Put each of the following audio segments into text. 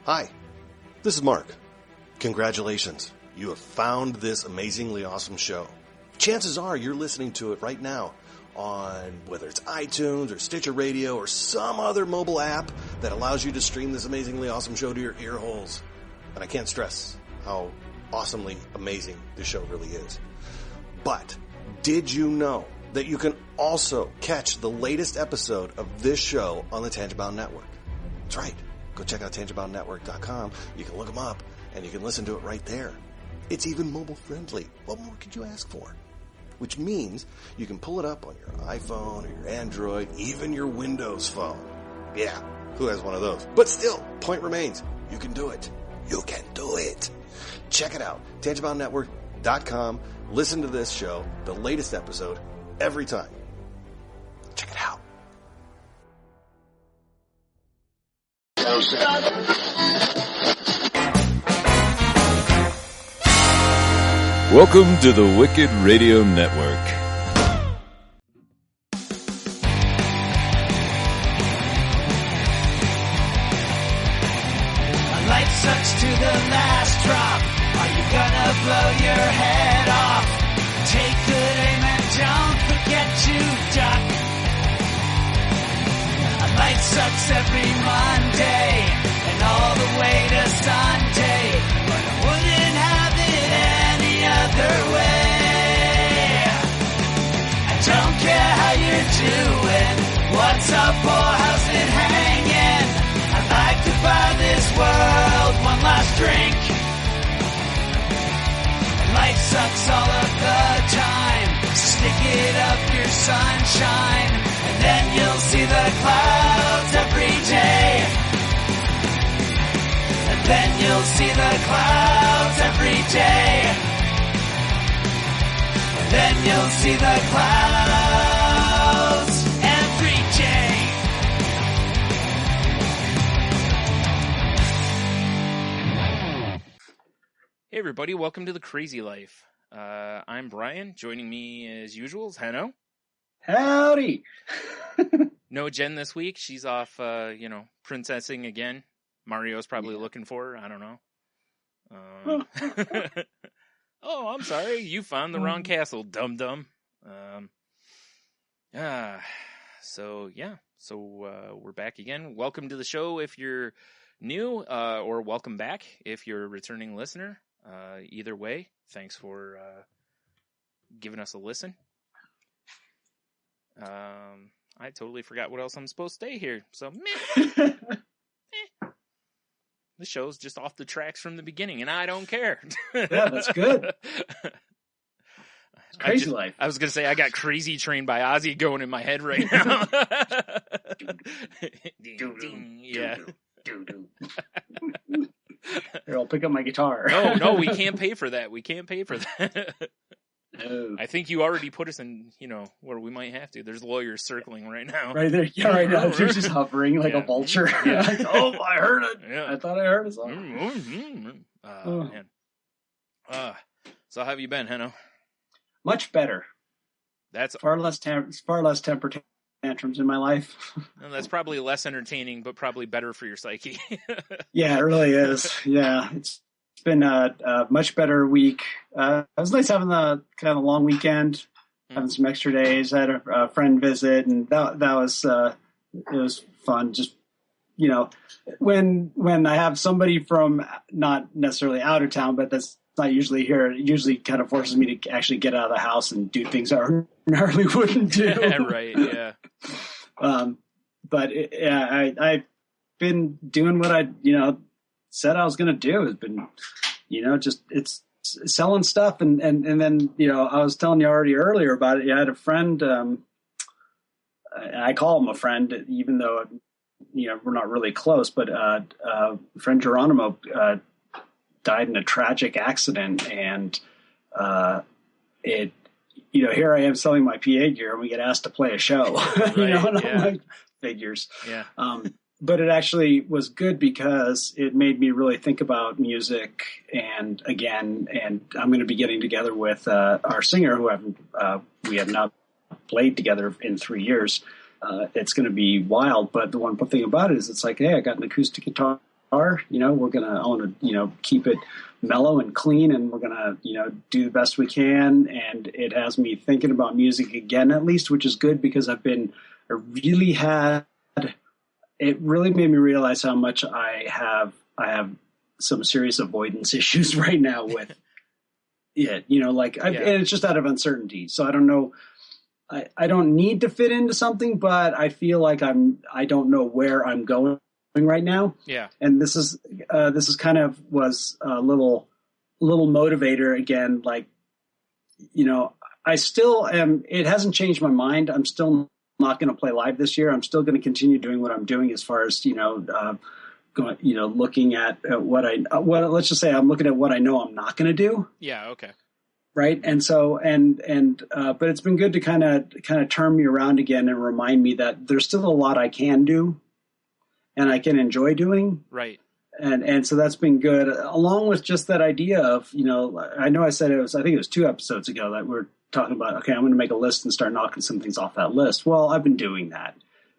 Hi, this is Mark. Congratulations. You have found this amazingly awesome show. Chances are you're listening to it right now on whether it's iTunes or Stitcher Radio or some other mobile app that allows you to stream this amazingly awesome show to your ear holes. And I can't stress how awesomely amazing this show really is. But did you know that you can also catch the latest episode of this show on the Tangibound Network? That's right. Go check out tangiboundnetwork.com. You can look them up and you can listen to it right there. It's even mobile friendly. What more could you ask for? Which means you can pull it up on your iPhone or your Android, even your Windows phone. Yeah, who has one of those? But still, point remains, you can do it. You can do it. Check it out, tangiboundnetwork.com. Listen to this show, the latest episode, every time. Check it out. Welcome to the Wicked Radio Network. Life sucks to the last drop. Are you gonna blow your head off? Take good aim and don't forget to duck. Life sucks every Monday and all the way to Sunday, but I wouldn't have it any other way. I don't care how you're doing, what's up or how's it hanging. I'd like to buy this world one last drink. Life sucks all of the time, stick it up your sunshine, and then you'll see the clouds every day. And then you'll see the clouds every day. And then you'll see the clouds every day. Hey everybody, welcome to The Crazy Life. I'm Brian. Joining me as usual is Hanno. Howdy! No Jen this week. She's off, princessing again. Mario's probably looking for her. I don't know. Oh, I'm sorry. You found the wrong castle, dum-dum. So we're back again. Welcome to the show if you're new, or welcome back if you're a returning listener. Either way, thanks for giving us a listen. I totally forgot what else I'm supposed to say here. So, meh. The show's just off the tracks from the beginning, and I don't care. Yeah, that's good. It's crazy life. I was going to say, I got Crazy Train by Ozzy going in my head right now. Yeah. Here, I'll pick up my guitar. No, we can't pay for that. No. I think you already put us in, where we might have to. There's lawyers circling right now. Right there. Yeah, right now. They're just hovering like a vulture. Yeah. Like, oh, I heard it. Yeah. I thought I heard a song. Man. So how have you been, Henno? Much better. That's far less temper tantrums in my life. And that's probably less entertaining, but probably better for your psyche. Yeah, it really is. Yeah, it's been a much better week. It was nice having the kind of a long weekend, having some extra days. I had a friend visit, and that was it was fun. Just when I have somebody from not necessarily out of town, but that's not usually here, it usually kind of forces me to actually get out of the house and do things I ordinarily wouldn't do. Right, yeah. But I've been doing what I said I was going to do. Has been it's selling stuff, and then I was telling you already earlier about it. I had a friend, and I call him a friend, even though we're not really close. But friend Geronimo died in a tragic accident, and here I am selling my PA gear, and we get asked to play a show. Right, and I'm like, figures. Yeah. But it actually was good because it made me really think about music. And I'm going to be getting together with our singer, who we have not played together in 3 years. It's going to be wild. But the one thing about it is it's like, hey, I got an acoustic guitar You know, I want to, you know, keep it mellow and clean, and we're going to, you know, do the best we can. And it has me thinking about music again, at least, which is good because it really made me realize how much I have some serious avoidance issues right now with it, you know, like, and it's just out of uncertainty. So I don't know. I don't need to fit into something, but I feel like I don't know where I'm going right now. Yeah. And this is kind of was a little motivator again. Like, you know, I still am, it hasn't changed my mind. I'm still not going to play live this year. I'm still going to continue doing what I'm doing as far as, you know, looking at let's just say I'm looking at what I know I'm not going to do. Yeah. Okay. Right. And so, but it's been good to kind of turn me around again and remind me that there's still a lot I can do and I can enjoy doing. Right. And so that's been good, along with just that idea of, you know I said I think it was 2 episodes ago that we're talking about, okay, I'm going to make a list and start knocking some things off that list. Well, I've been doing that,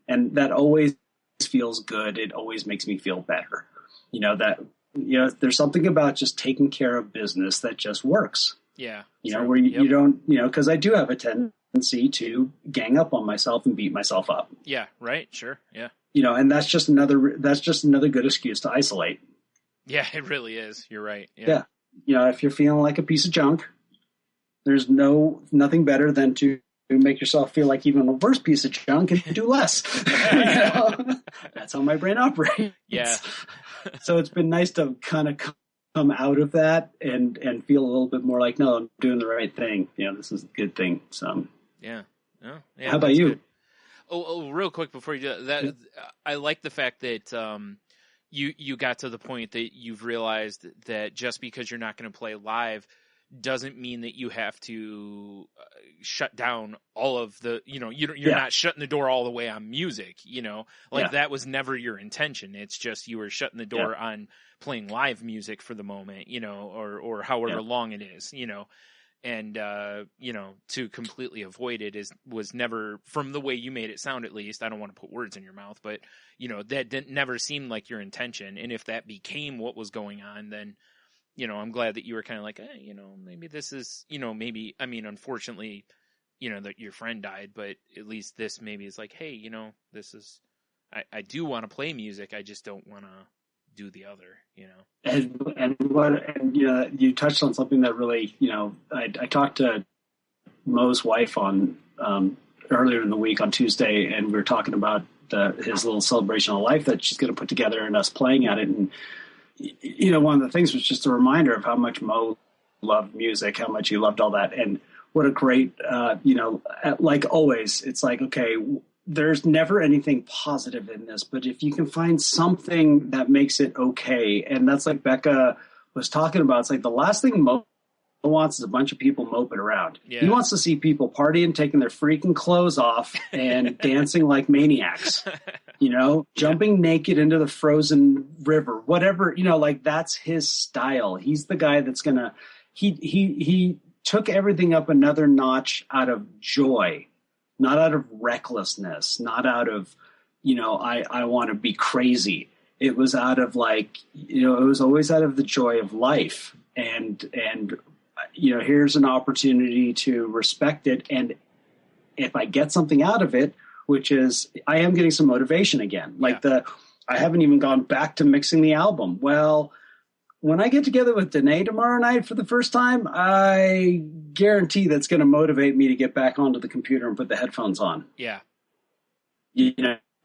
and that always feels good. It always makes me feel better. You know, that, you know, there's something about just taking care of business that just works. Yeah. You know, where you don't, you know, because I do have a tendency to gang up on myself and beat myself up. Yeah. Right. Sure. Yeah. You know, and that's just another good excuse to isolate. Yeah, it really is. You're right. Yeah. You know, if you're feeling like a piece of junk, there's nothing better than to make yourself feel like even a worse piece of junk and do less. You know? That's how my brain operates. Yeah. So it's been nice to kind of come out of that and feel a little bit more like, no, I'm doing the right thing. You know, this is a good thing. So yeah. Oh, yeah, how about you? Good. Oh, real quick before you do that, I like the fact that you got to the point that you've realized that just because you're not going to play live doesn't mean that you have to shut down all of the, you know, you're not shutting the door all the way on music, you know, like that was never your intention. It's just you were shutting the door on playing live music for the moment, you know, or however long it is, you know. And, you know, to completely avoid it was never, from the way you made it sound at least, I don't want to put words in your mouth, but, you know, that never seemed like your intention. And if that became what was going on, then, you know, I'm glad that you were kind of like, you know, maybe this is, you know, maybe, I mean, unfortunately, you know, that your friend died, but at least this maybe is like, hey, you know, this is, I do want to play music, I just don't want to do the other, you know. And you know, you touched on something that really, you know, I talked to Mo's wife on earlier in the week on Tuesday, and we were talking about his little celebration of life that she's going to put together and us playing at it. And you know, one of the things was just a reminder of how much Mo loved music, how much he loved all that, and what a great, you know, like always, it's like, okay, there's never anything positive in this, but if you can find something that makes it okay, and that's like Becca was talking about, it's like the last thing Mo wants is a bunch of people moping around. Yeah. He wants to see people partying, taking their freaking clothes off and dancing like maniacs, you know, jumping naked into the frozen river, whatever, you know, like that's his style. He's the guy that's gonna, he took everything up another notch out of joy. Not out of recklessness, not out of, you know, I want to be crazy. It was out of like, you know, it was always out of the joy of life. And you know, here's an opportunity to respect it. And if I get something out of it, which is I am getting some motivation again, like I haven't even gone back to mixing the album. Well, when I get together with Danae tomorrow night for the first time, I guarantee that's going to motivate me to get back onto the computer and put the headphones on. Yeah. You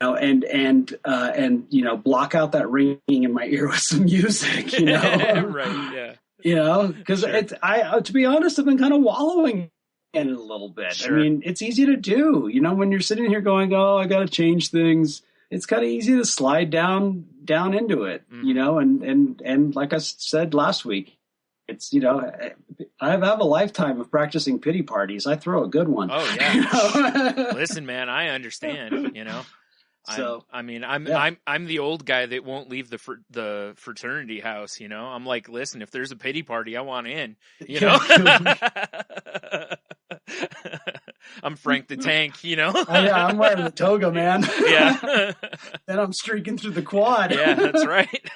know, and you know, block out that ringing in my ear with some music, you know. Right, yeah. You know, because to be honest, I've been kind of wallowing in it a little bit. Sure. I mean, it's easy to do, you know, when you're sitting here going, oh, I got to change things. It's kind of easy to slide down into it, you know, and like I said last week, it's, you know, I have a lifetime of practicing pity parties. I throw a good one. Oh yeah. You know? Listen, man, I understand, you know. So I'm the old guy that won't leave the fraternity house, you know. I'm like, listen, if there's a pity party, I want in, you know. I'm Frank the Tank, you know. I'm wearing the toga, man. Yeah. Then I'm streaking through the quad. Yeah, that's right.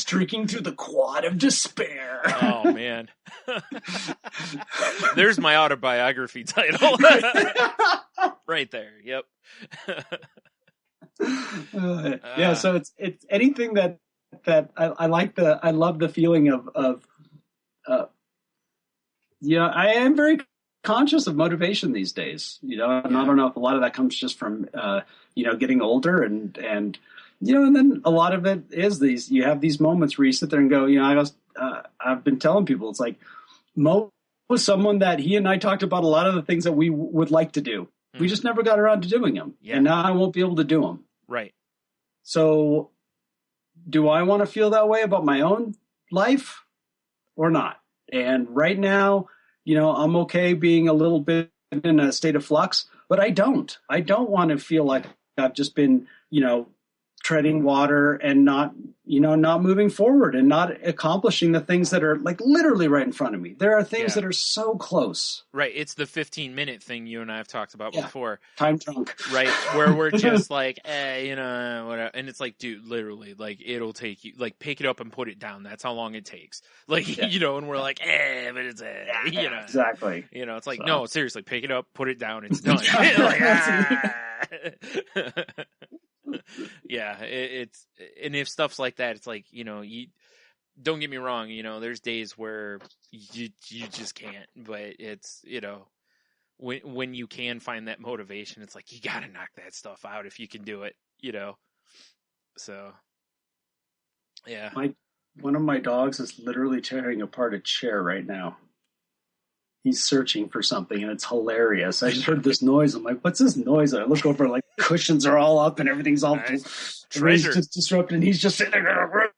Streaking through the quad of despair. Oh man. There's my autobiography title. Right there. Yep. Yeah, so it's anything that I love the feeling of I am very conscious of motivation these days, and I don't know if a lot of that comes just from getting older and and then a lot of it is you have these moments where you sit there and go, I've been telling people, it's like Mo was someone that he and I talked about a lot of the things that we would like to do. We just never got around to doing them. Yeah. And now I won't be able to do them. Right. So do I want to feel that way about my own life or not? And right now, I'm okay being a little bit in a state of flux, but I don't want to feel like I've just been, treading water and not moving forward and not accomplishing the things that are like literally right in front of me. There are things that are so close. Right. It's the 15-minute thing you and I have talked about before. Time drunk. Right. Where we're just like, whatever. And it's like, dude, literally, like, it'll take you, like, pick it up and put it down. That's how long it takes. Like, and we're like, but it's, Exactly. It's like, no, seriously, pick it up, put it down, it's done. Yeah, it's and if stuff's like that, it's like, you don't get me wrong, there's days where you just can't, but it's, when you can find that motivation, it's like you gotta knock that stuff out if you can do it, so yeah. One of my dogs is literally tearing apart a chair right now. He's searching for something, and it's hilarious. I just heard this noise. I'm like, what's this noise? And I look over, like, cushions are all up, and everything's all treasure just disrupted, and he's just sitting there.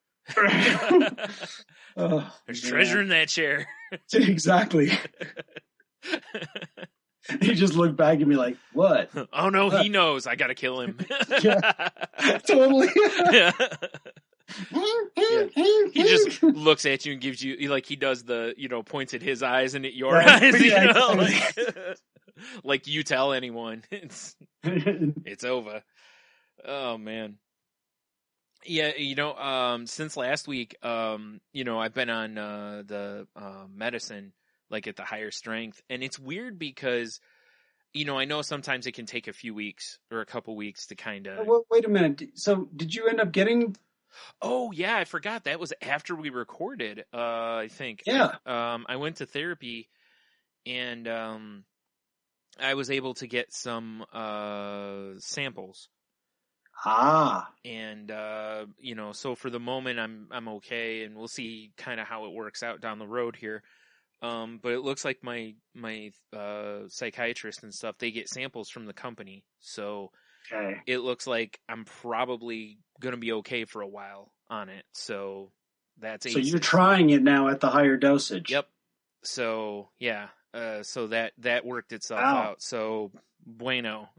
There's treasure in that chair. Exactly. He just looked back at me like, what? Oh, no, he knows. I got to kill him. Yeah, totally. Yeah. He just looks at you and gives you, like, he does the, points at his eyes and at your eyes, like you tell anyone, it's over. Oh man. Yeah, since last week, I've been on the medicine, like at the higher strength, and it's weird because I know sometimes it can take a few weeks or a couple weeks to kind of. Well, wait a minute. So did you end up getting? Oh yeah, I forgot. That was after we recorded. I think. Yeah. I went to therapy, and I was able to get some samples. And so for the moment, I'm okay, and we'll see kind of how it works out down the road here. But it looks like my psychiatrist and stuff, they get samples from the company, so. Okay. It looks like I'm probably going to be okay for a while on it. So that's So you're trying it now at the higher dosage. Yep. So yeah. So that worked itself out. So bueno.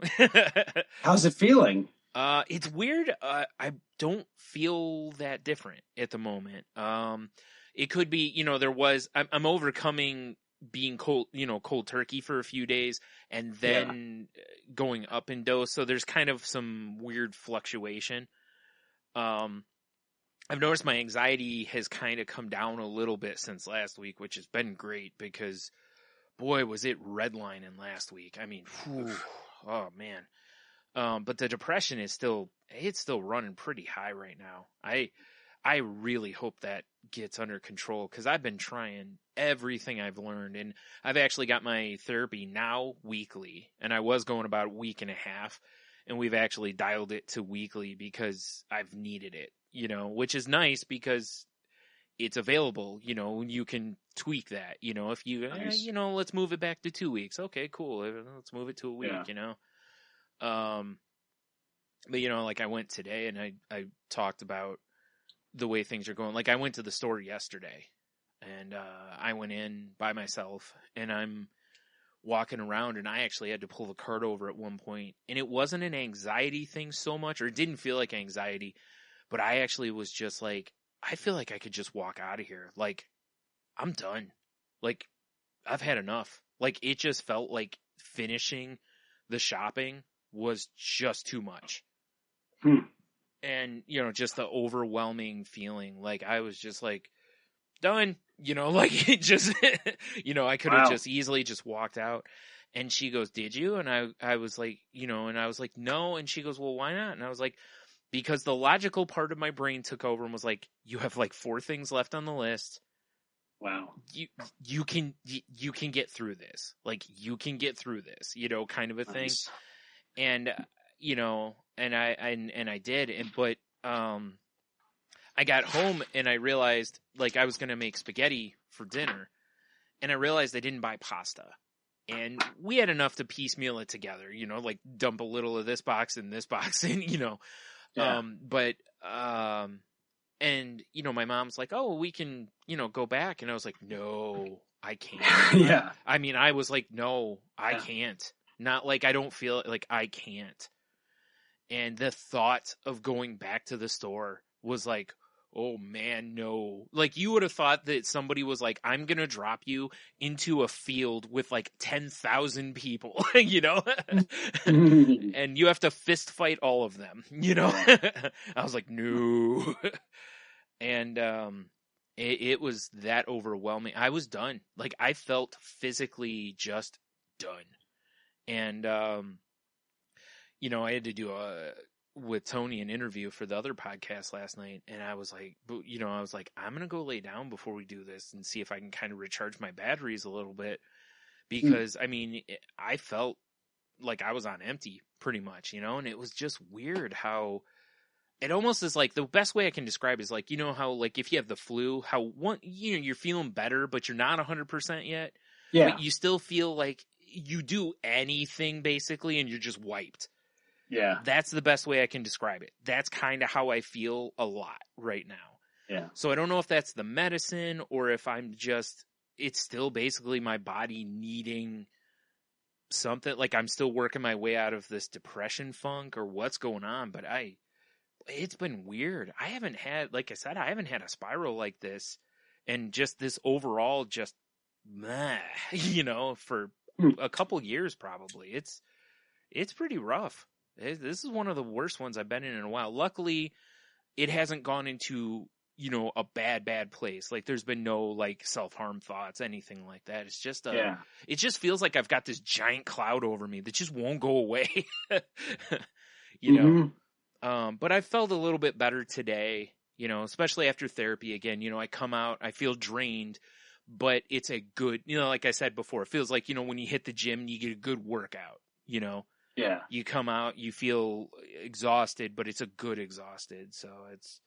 How's it feeling? It's weird. I don't feel that different at the moment. It could be, I'm overcoming being cold turkey for a few days and then going up in dose. So there's kind of some weird fluctuation. I've noticed my anxiety has kind of come down a little bit since last week, which has been great because boy, was it redlining last week. I mean, oh man. But the depression is still running pretty high right now. I really hope that gets under control because I've been trying everything I've learned, and I've actually got my therapy now weekly, and I was going about a week and a half, and we've actually dialed it to weekly because I've needed it, which is nice because it's available, you can tweak that, if you, nice. Let's move it back to 2 weeks. Okay, cool. Let's move it to a week, But, like I went today and I talked about the way things are going. Like I went to the store yesterday and I went in by myself and I'm walking around and I actually had to pull the cart over at one point, and it wasn't an anxiety thing so much, or it didn't feel like anxiety, but I actually was just like, I feel like I could just walk out of here. Like I'm done. Like I've had enough. Like it just felt like finishing the shopping was just too much. And, you know, just the overwhelming feeling. Like, I was just like, done, you know, like it just, you know, I could have just easily just walked out. And she goes, did you? And I was like, you know, and I was like, no. And she goes, well, why not? And I was like, because the logical part of my brain took over and was like, you have like 4 things left on the list. Wow. You can get through this. Like, you can get through this, you know, kind of a thing. And, you know, and I did. But I got home and I realized, like, I was going to make spaghetti for dinner, and I realized I didn't buy pasta. And we had enough to piecemeal it together, you know, like dump a little of this box and this box and, you know, and, you know, my mom's like, oh, we can, you know, go back. And I was like, no, I can't. I mean, I was like, no, I can't. Not like I don't feel it, like I can't. And the thought of going back to the store was like, oh man, no. Like, you would have thought that somebody was like, I'm going to drop you into a field with like 10,000 people, you know, and you have to fist fight all of them, you know. I was like, no. And it was that overwhelming. I was done. Like, I felt physically just done. And, you know, I had to do with Tony an interview for the other podcast last night, and I was like, you know, I'm going to go lay down before we do this and see if I can kind of recharge my batteries a little bit, because I mean, I felt like I was on empty pretty much, you know, and it was just weird how it almost is like, the best way I can describe is like, you know, how like if you have the flu, how you know, you're feeling better, but you're not 100% yet. Yeah. But you still feel like you do anything basically and you're just wiped. Yeah. That's the best way I can describe it. That's kind of how I feel a lot right now. Yeah. So I don't know if that's the medicine or if I'm just, it's still basically my body needing something. Like, I'm still working my way out of this depression funk or what's going on, but it's been weird. I haven't had, like I said, I haven't had a spiral like this, and just this overall just, you know, for a couple years probably. It's pretty rough. This is one of the worst ones I've been in a while. Luckily, it hasn't gone into, you know, a bad place. Like, there's been no like self-harm thoughts, anything like that. It's just it just feels like I've got this giant cloud over me that just won't go away. You know. But I felt a little bit better today, you know, especially after therapy again. You know, I come out, I feel drained, but it's a good, you know, like I said before, it feels like, you know, when you hit the gym and you get a good workout, you know. Yeah. You come out, you feel exhausted, but it's a good exhausted. So it's,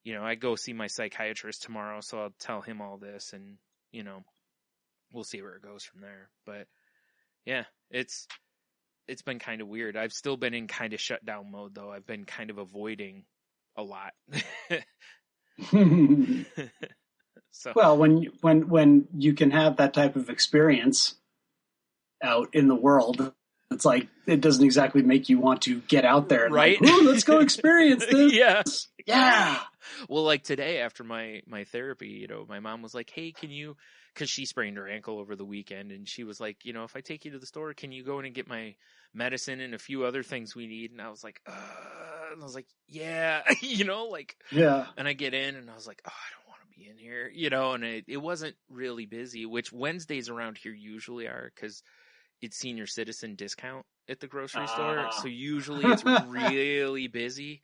you know, I go see my psychiatrist tomorrow, so I'll tell him all this, and, you know, we'll see where it goes from there. But yeah, it's been kind of weird. I've still been in kind of shutdown mode, though. I've been kind of avoiding a lot. So, well, when you can have that type of experience out in the world, it's like, it doesn't exactly make you want to get out there and right? Like, ooh, let's go experience this. Yeah. Well, like today after my therapy, you know, my mom was like, hey, can you, because she sprained her ankle over the weekend, and she was like, you know, if I take you to the store, can you go in and get my medicine and a few other things we need? And I was like, and I was like, yeah, you know, like, yeah. And I get in and I was like, oh, I don't want to be in here, you know, and it wasn't really busy, which Wednesdays around here usually are, because it's senior citizen discount at the grocery store. So usually it's really busy.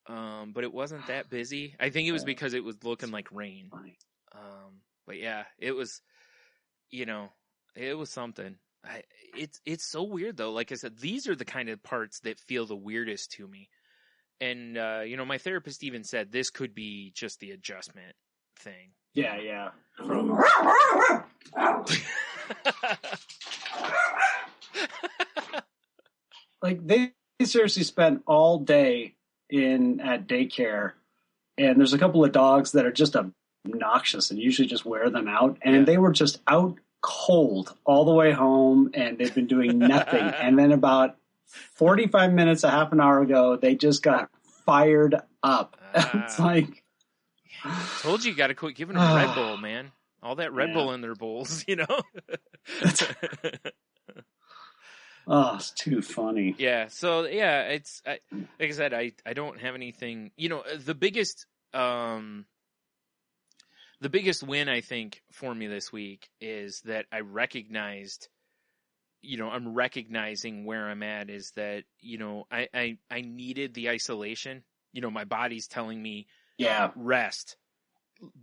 But it wasn't that busy. I think it was because it was looking like rain. But yeah, it was, you know, it was something. It's so weird though. Like I said, these are the kind of parts that feel the weirdest to me. And, you know, my therapist even said this could be just the adjustment thing. Yeah. Like, they seriously spent all day at daycare, and there's a couple of dogs that are just obnoxious and usually just wear them out, and they were just out cold all the way home, and they've been doing nothing. And then about 45 minutes, a half an hour ago, they just got fired up. It's like, told you got to quit giving them Red Bull, man. All that Red Bull in their bowls, you know. Oh, it's too funny. Yeah. So yeah, it's like I said, I don't have anything. The biggest win I think for me this week is that I recognized. I'm recognizing where I'm at is that I needed the isolation. My body's telling me, Yeah. rest.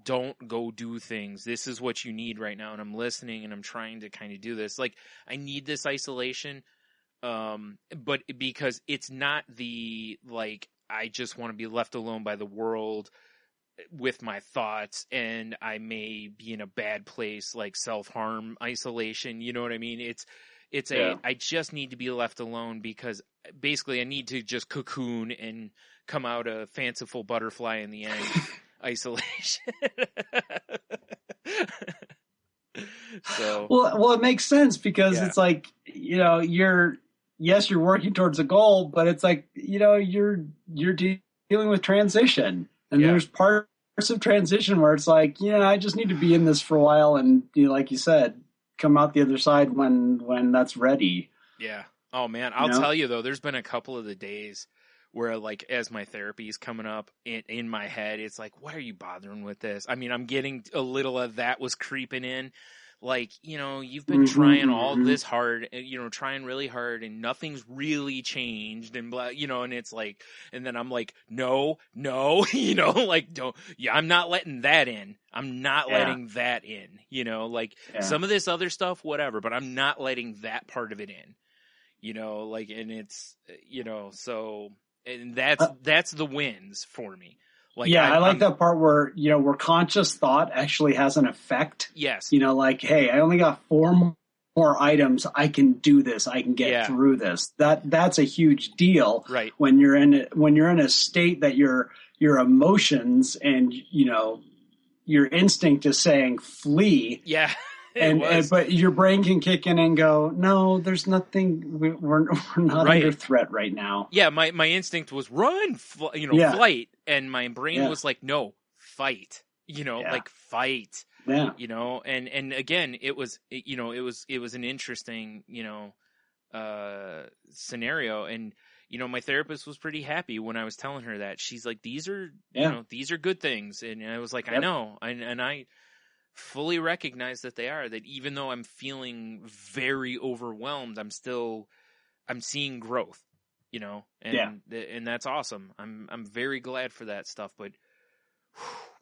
Don't go do things. This is what you need right now. And I'm listening and I'm trying to kind of do this. Like, I need this isolation. But because it's not I just want to be left alone by the world with my thoughts and I may be in a bad place, like self-harm isolation. You know what I mean? I just need to be left alone because basically I need to just cocoon and come out a fanciful butterfly in the end. Isolation. So well, it makes sense because it's like, you're working towards a goal, but it's like, you're dealing with transition, and there's parts of transition where it's like, I just need to be in this for a while, and like you said, come out the other side when that's ready. Yeah. Oh man, I'll tell you though, there's been a couple of the days where, like, as my therapy is coming up in my head, it's like, why are you bothering with this? I mean, I'm getting a little of that was creeping in. Like, you've been trying all this hard, trying really hard, and nothing's really changed, and blah, and it's like, and then I'm like, no, like, don't, I'm not letting that in. I'm not letting that in, some of this other stuff, whatever, but I'm not letting that part of it in, like, and it's, so. And that's the wins for me. Like, I like that part where, where conscious thought actually has an effect. Yes. Like, hey, I only got 4 more items. I can do this. I can get through this. That's a huge deal. Right. When you're in a state that your emotions and, your instinct is saying flee. Yeah. But your brain can kick in and go, no, there's nothing. We're not under threat right now. Yeah, my instinct was run, flight, and my brain was like, no, fight. Like fight. Yeah. And again, it was an interesting scenario, and my therapist was pretty happy when I was telling her that. She's like, these are these are good things, and I was like, I know, and I fully recognize that they are, that even though I'm feeling very overwhelmed, I'm seeing growth, and that's awesome. I'm very glad for that stuff, but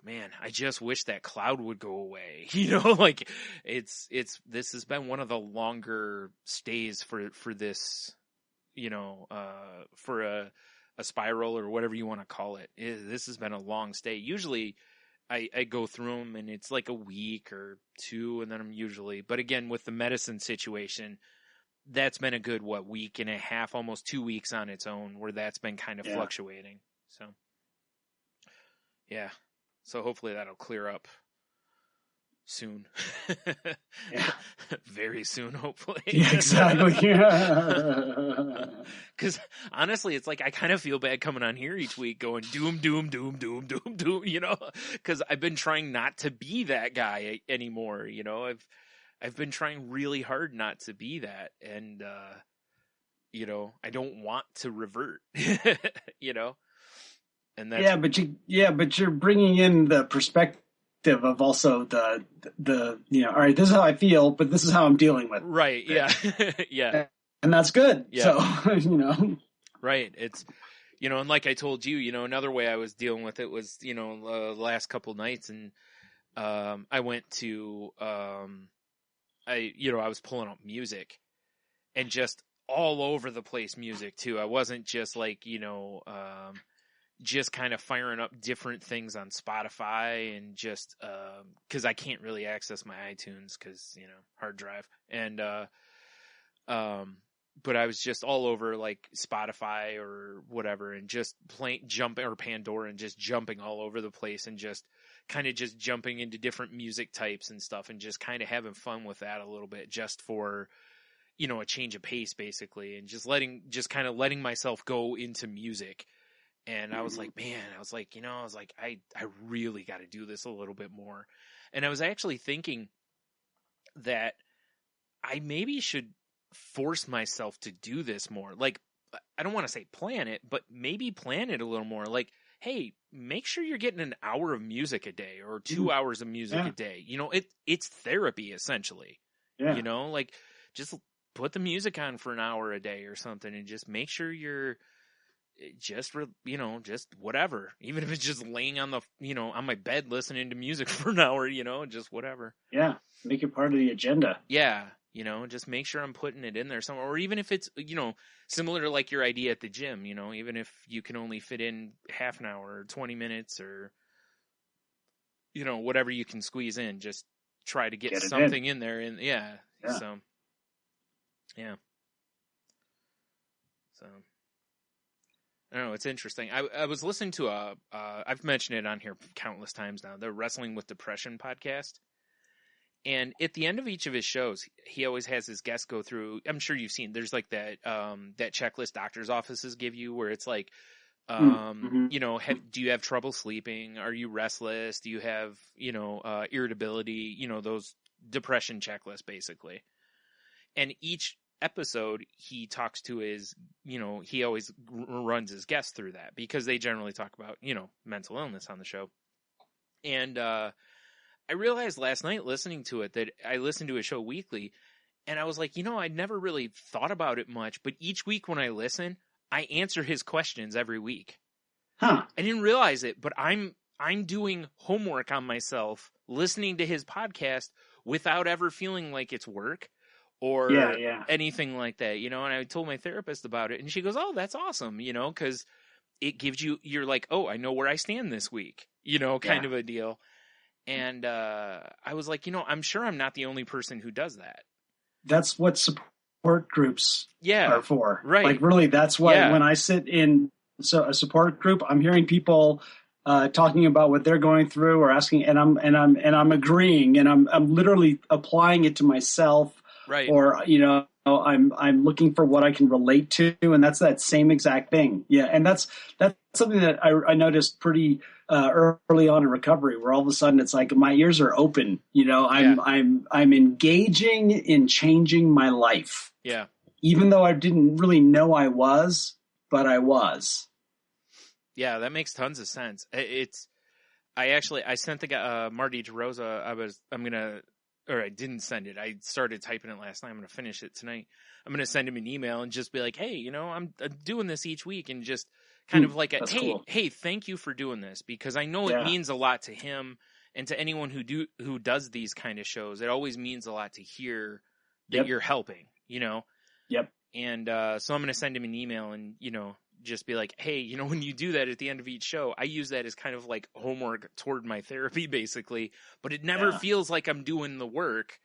man, I just wish that cloud would go away. Like this has been one of the longer stays for this, for a spiral or whatever you want to call it. This has been a long stay. Usually I go through them and it's like a week or 2, and then I'm usually, but again, with the medicine situation, that's been a good, week and a half, almost 2 weeks on its own, where that's been kind of fluctuating. So, yeah. So hopefully that'll clear up soon. Very soon, hopefully. Yeah, exactly. Because honestly, it's like I kind of feel bad coming on here each week going doom, doom, doom, doom, doom, doom, because I've been trying not to be that guy anymore. I've been trying really hard not to be that, and I don't want to revert. And that's but you're bringing in the perspective of also the all right, this is how I feel, but this is how I'm dealing with it. Right. Yeah. Yeah. And that's good. Yeah. So, right. It's, and like I told you, another way I was dealing with it was, the last couple nights, and I went to, I was pulling up music, and just all over the place music too. I wasn't just like, just kind of firing up different things on Spotify, and just because I can't really access my iTunes because hard drive, and but I was just all over like Spotify or whatever, and just jumping, or Pandora, and just jumping all over the place, and just kind of just jumping into different music types and stuff, and just kind of having fun with that a little bit, just for a change of pace basically, and just kind of letting myself go into music. And I was like, man, I really got to do this a little bit more. And I was actually thinking that I maybe should force myself to do this more. Like, I don't want to say plan it, but maybe plan it a little more. Like, hey, make sure you're getting an hour of music a day or 2 hours of music a day. You know, it's therapy essentially. Yeah. You know, like just put the music on for an hour a day or something and just make sure you're just whatever. Even if it's just laying on on my bed listening to music for an hour, just whatever. Yeah. Make it part of the agenda. Yeah. Just make sure I'm putting it in there somewhere. Or even if it's, similar to like your idea at the gym, even if you can only fit in half an hour or 20 minutes or, whatever you can squeeze in, just try to get something in there. And so, yeah. So, I don't know. It's interesting. I was listening to I've mentioned it on here countless times now, the Wrestling with Depression podcast. And at the end of each of his shows, he always has his guests go through. I'm sure you've seen. There's like that checklist doctors' offices give you, where it's like, do you have trouble sleeping? Are you restless? Do you have irritability? Those depression checklists, basically. And each episode, he talks to his, he always runs his guests through that because they generally talk about mental illness on the show. And I realized last night listening to it that I listened to a show weekly, and I was like, I'd never really thought about it much, but each week when I listen, I answer his questions every week. Huh. I didn't realize it, but I'm doing homework on myself listening to his podcast without ever feeling like it's work or anything like that, and I told my therapist about it, and she goes, oh, that's awesome, because it gives you're like, oh, I know where I stand this week, kind of a deal. And I was like, I'm sure I'm not the only person who does that. That's what support groups are for. Right. Like, really, that's why when I sit in a support group, I'm hearing people talking about what they're going through or asking, and I'm agreeing, and I'm literally applying it to myself. Right. Or, I'm looking for what I can relate to, and that's that same exact thing. Yeah, and that's something that I noticed pretty early on in recovery, where all of a sudden it's like my ears are open. I'm engaging in changing my life. Yeah. Even though I didn't really know I was, but I was. Yeah, that makes tons of sense. I sent the guy Marty DeRosa. I didn't send it. I started typing it last night. I'm going to finish it tonight. I'm going to send him an email and just be like, hey, I'm doing this each week, and just kind of like hey, thank you for doing this, because I know it means a lot to him and to anyone who does these kind of shows. It always means a lot to hear that you're helping, Yep. And so I'm going to send him an email and, just be like, hey, when you do that at the end of each show, I use that as kind of like homework toward my therapy, basically, but it never feels like I'm doing the work.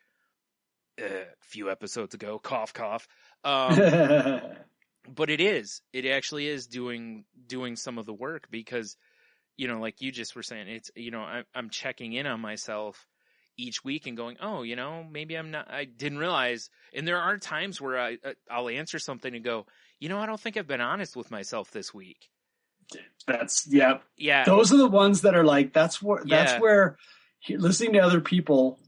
A few episodes ago, cough, cough. But it actually is doing some of the work, because, like you just were saying, it's, I'm checking in on myself each week and going, oh, maybe I didn't realize. And there are times where I'll answer something and go, I don't think I've been honest with myself this week. Yeah. Those are the ones that are like, that's where listening to other people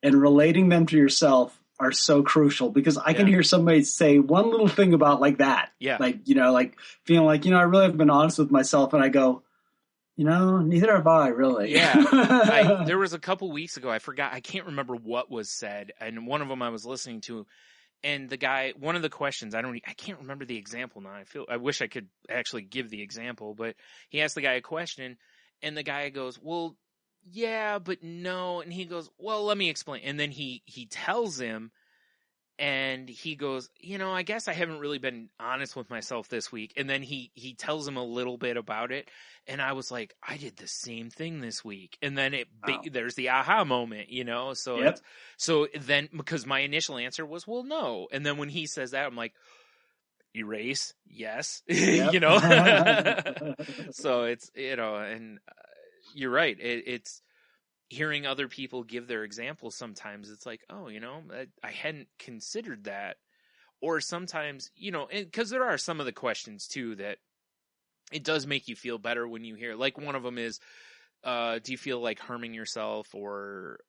and relating them to yourself are so crucial, because I can hear somebody say one little thing about like that. Yeah. Like, like feeling like, I really haven't been honest with myself. And I go, neither have I, really. Yeah. There was a couple weeks ago, I can't remember what was said. And one of them I was listening to, and the guy, one of the questions, I can't remember the example now. I wish I could actually give the example, but he asked the guy a question, and the guy goes, well, yeah, but no. And he goes, well, let me explain. And then he tells him, and he goes, I guess I haven't really been honest with myself this week. And then he tells him a little bit about it. And I was like, I did the same thing this week. And then there's the aha moment, so so then, because my initial answer was, well, no. And then when he says that, I'm like, erase. Yes. So it's, and you're right. It's hearing other people give their examples. Sometimes it's like, oh, I hadn't considered that. Or sometimes, because there are some of the questions too that it does make you feel better when you hear, like one of them is, do you feel like harming yourself, or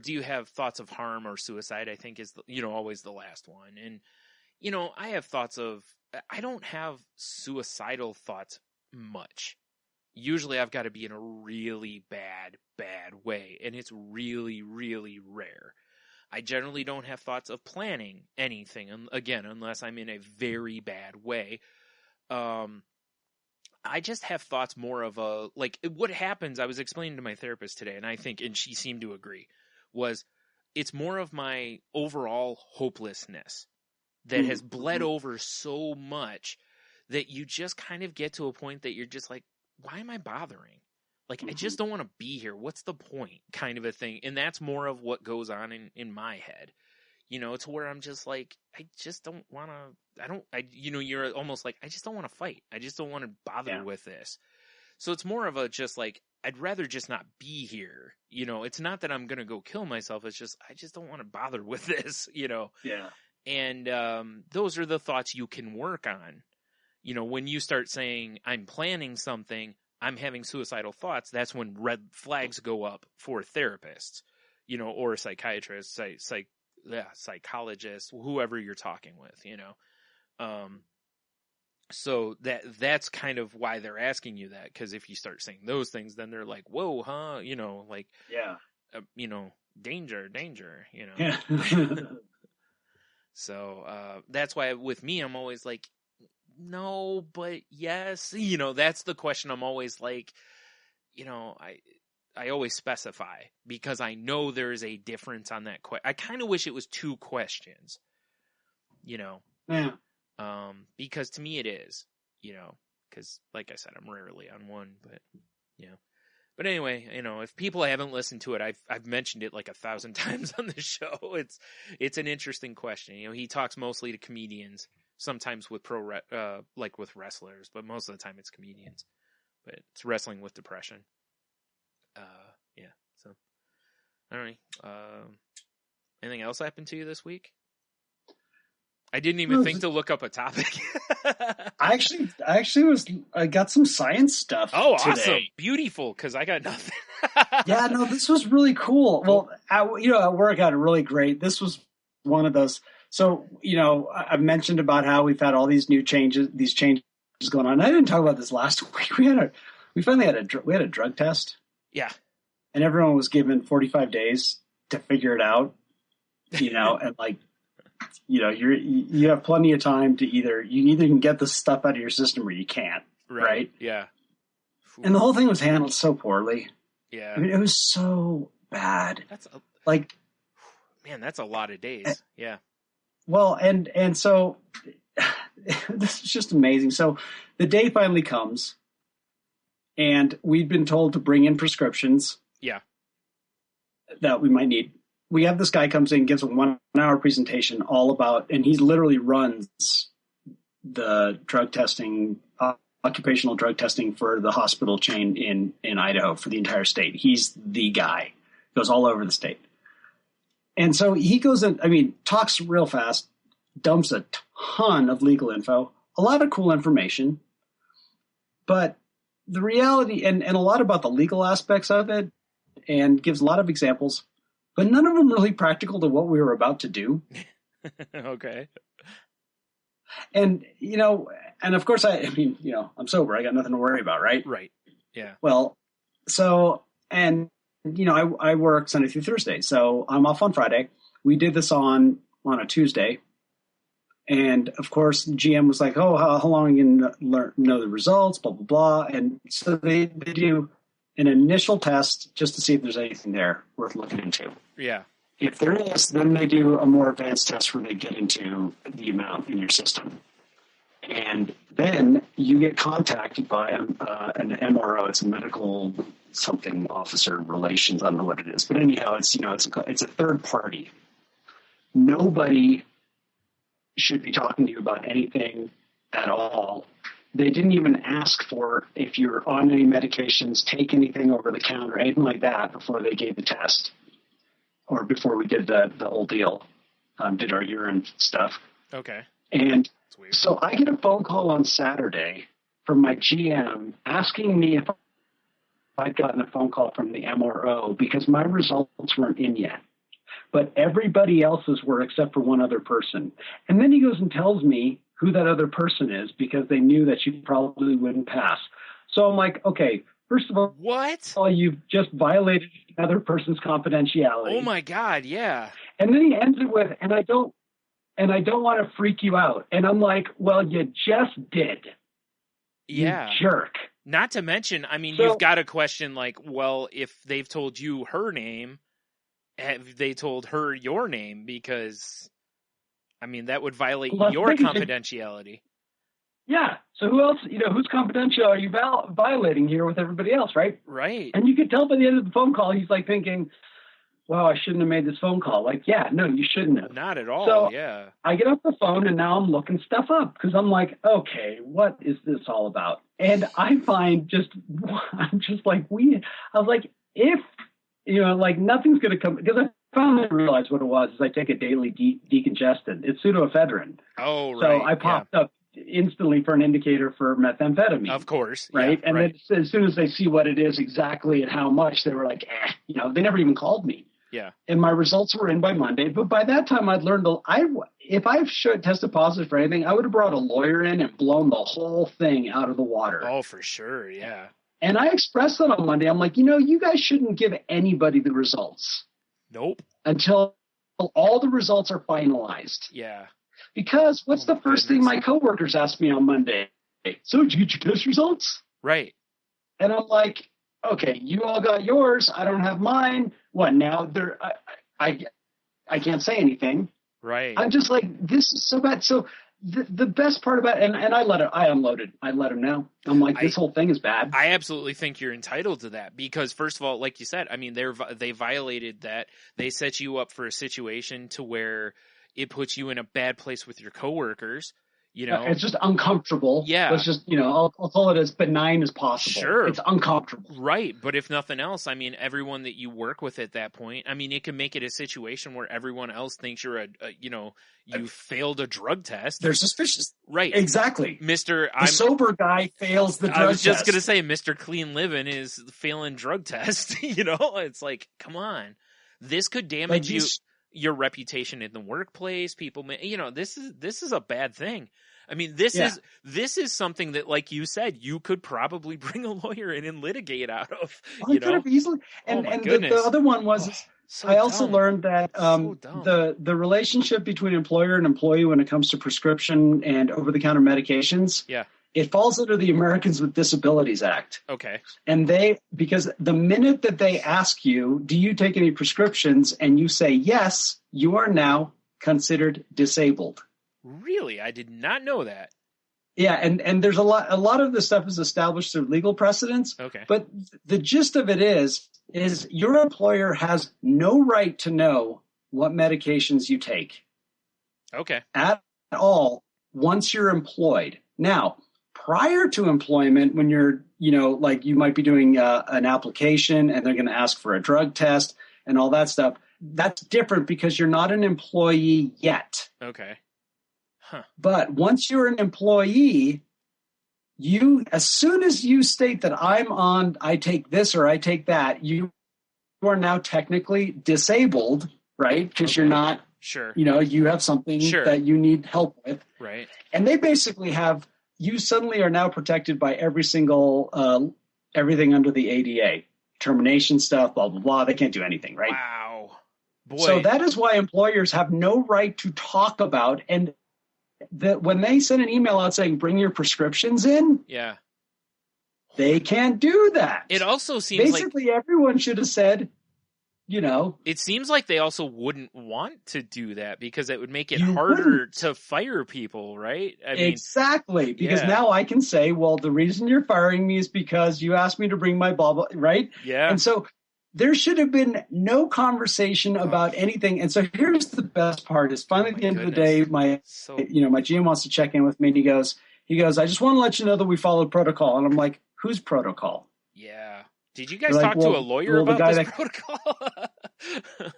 do you have thoughts of harm or suicide? I think is, always the last one. And, I have I don't have suicidal thoughts much. Usually I've got to be in a really bad way, and it's really, really rare. I generally don't have thoughts of planning anything, again, unless I'm in a very bad way. I just have thoughts more of what happens, I was explaining to my therapist today, and she seemed to agree, was it's more of my overall hopelessness that has bled over so much that you just kind of get to a point that you're just like, why am I bothering? Like, I just don't want to be here. What's the point? Kind of a thing. And that's more of what goes on in my head. To where I'm just like, I just don't want to, you're almost like, I just don't want to fight. I just don't want to bother with this. So it's more of a just like, I'd rather just not be here. It's not that I'm going to go kill myself. It's just, I just don't want to bother with this, Yeah. And those are the thoughts you can work on. When you start saying, I'm planning something, I'm having suicidal thoughts, that's when red flags go up for therapists, or psychiatrists, psychologists, whoever you're talking with, so that's kind of why they're asking you that. Cause if you start saying those things, then they're like, whoa, huh? Danger, Yeah. So, that's why with me, I'm always like, no, but yes, that's the question. I'm always like, I always specify, because I know there is a difference on that question. I kind of wish it was two questions, Yeah. Because to me it is, because like I said, I'm rarely on one, but But anyway, if people haven't listened to it, I've mentioned it like 1,000 times on the show. It's an interesting question. He talks mostly to comedians, sometimes with with wrestlers, but most of the time it's comedians. But it's wrestling with depression. So I don't know. Anything else happened to you this week? I didn't even think to look up a topic. I got some science stuff. Oh, today. Awesome. Beautiful. Cause I got nothing. Yeah, no, this was really cool. Well, at work I had really great. This was one of those. So, I've mentioned about how we've had all these changes going on. I didn't talk about this last week. We finally had a drug test. Yeah. And everyone was given 45 days to figure it out, and you have plenty of time to either can get this stuff out of your system or you can't. Right? Yeah. And the whole thing was handled so poorly. Yeah. I mean, it was so bad. That's a lot of days. Yeah. Well, and so this is just amazing. So the day finally comes, and we've been told to bring in prescriptions. Yeah. That we might need. We have this guy comes in, gives a 1-hour presentation all about, and he literally runs the drug testing, occupational drug testing for the hospital chain in Idaho for the entire state. He's the guy. Goes all over the state. And so he goes in, talks real fast, dumps a ton of legal info, a lot of cool information, but the reality, and a lot about the legal aspects of it, and gives a lot of examples, but none of them really practical to what we were about to do. Okay. And, and of course I'm sober. I got nothing to worry about, right? Right. Yeah. Well, so, and, I work Sunday through Thursday, so I'm off on Friday. We did this on a Tuesday. And of course, GM was like, oh, how long are you going to know the results, blah, blah, blah. And so they do an initial test just to see if there's anything there worth looking into. Yeah. If there is, then they do a more advanced test where they get into the amount in your system. And then you get contacted by an MRO. It's a medical something officer relations. I don't know what it is. But anyhow, it's a third party. Nobody should be talking to you about anything at all. They didn't even ask for if you're on any medications, take anything over the counter, anything like that before they gave the test or before we did the whole deal, did our urine stuff. Okay. And so I get a phone call on Saturday from my GM asking me if I'd gotten a phone call from the MRO because my results weren't in yet. But everybody else's were except for one other person. And then he goes and tells me who that other person is because they knew that she probably wouldn't pass. So I'm like, okay, first of all, What? you've just violated another person's confidentiality. Oh my God, yeah. And then he ends it with, and I don't want to freak you out. And I'm like, well, you just did. Yeah. You jerk. Not to mention, I mean, So- you've got a question like, well, if they've told you her name, have they told her your name? Because, I mean, that would violate Well, your maybe- confidentiality. Yeah. So who else, whose confidential are you violating here with everybody else, right? Right. And you could tell by the end of the phone call, he's like thinking, wow, I shouldn't have made this phone call. Like, yeah, no, you shouldn't have. Not at all, So- yeah. I get off the phone and now I'm looking stuff up because I'm like, okay, what is this all about? And I find I'm just like, I was like, if, like nothing's going to come, because I finally realized what it was is I take a daily decongestant. It's pseudoephedrine. Oh, right. So I popped up instantly for an indicator for methamphetamine. Yeah. Of course. Right. Yeah, and right. then as soon as they see what it is exactly and how much, they were like, they never even called me. Yeah. And my results were in by Monday. But by that time, I'd learned if I tested positive for anything, I would have brought a lawyer in and blown the whole thing out of the water. Oh, for sure. Yeah. And I expressed that on Monday. I'm like, you guys shouldn't give anybody the results Nope. until all the results are finalized. Yeah. Because what's Oh, the first goodness. thing my coworkers asked me on Monday? So did you get your test results? Right. And I'm like, okay, you all got yours. I don't have mine. What now? I can't say anything. Right. I'm just like, this is so bad. So the best part about it, and I unloaded. I let him know. I'm like, this whole thing is bad. I absolutely think you're entitled to that because, first of all, like you said, I mean, they violated that. They set you up for a situation to where it puts you in a bad place with your coworkers. It's just uncomfortable. Yeah. Let's just, I'll call it as benign as possible. Sure. It's uncomfortable. Right. But if nothing else, I mean, everyone that you work with at that point, I mean, it can make it a situation where everyone else thinks you're you failed a drug test. They're suspicious. Right. Exactly. Mr. The sober guy fails the drug test. I was just going to say, Mr. Clean Living is failing drug test. It's like, come on. This could damage your reputation in the workplace. People may, this is a bad thing. I mean, this is something that, like you said, you could probably bring a lawyer in and litigate out of. Could have easily. And the other one was, I also learned that the relationship between employer and employee when it comes to prescription and over-the-counter medications, it falls under the Americans with Disabilities Act. Okay. And because the minute that they ask you, do you take any prescriptions, and you say yes, you are now considered disabled. Really? I did not know that. Yeah, and there's a lot of this stuff is established through legal precedents. Okay. But the gist of it is your employer has no right to know what medications you take. Okay. At all once you're employed. Now, prior to employment, when you're, like you might be doing an application and they're going to ask for a drug test and all that stuff, that's different because you're not an employee yet. Okay. Huh. But once you're an employee, as soon as you state that I take this or I take that, you are now technically disabled, right? Because you're not, you have something that you need help with. Right. And they basically you suddenly are now protected by every single, everything under the ADA, termination stuff, blah, blah, blah. They can't do anything, right? Wow. Boy. So that is why employers have no right to talk about, and when they send an email out saying bring your prescriptions in, they can't do that. It also seems basically everyone should have said, It seems like they also wouldn't want to do that because it would make it harder to fire people, right? I mean, exactly, because now I can say, well, the reason you're firing me is because you asked me to bring my blah blah, right? Yeah. And so there should have been no conversation about anything. And so here's the best part: is finally at the end of the day, my GM wants to check in with me, and he goes, I just want to let you know that we followed protocol. And I'm like, whose protocol? Yeah. Did you guys talk to a lawyer about this protocol?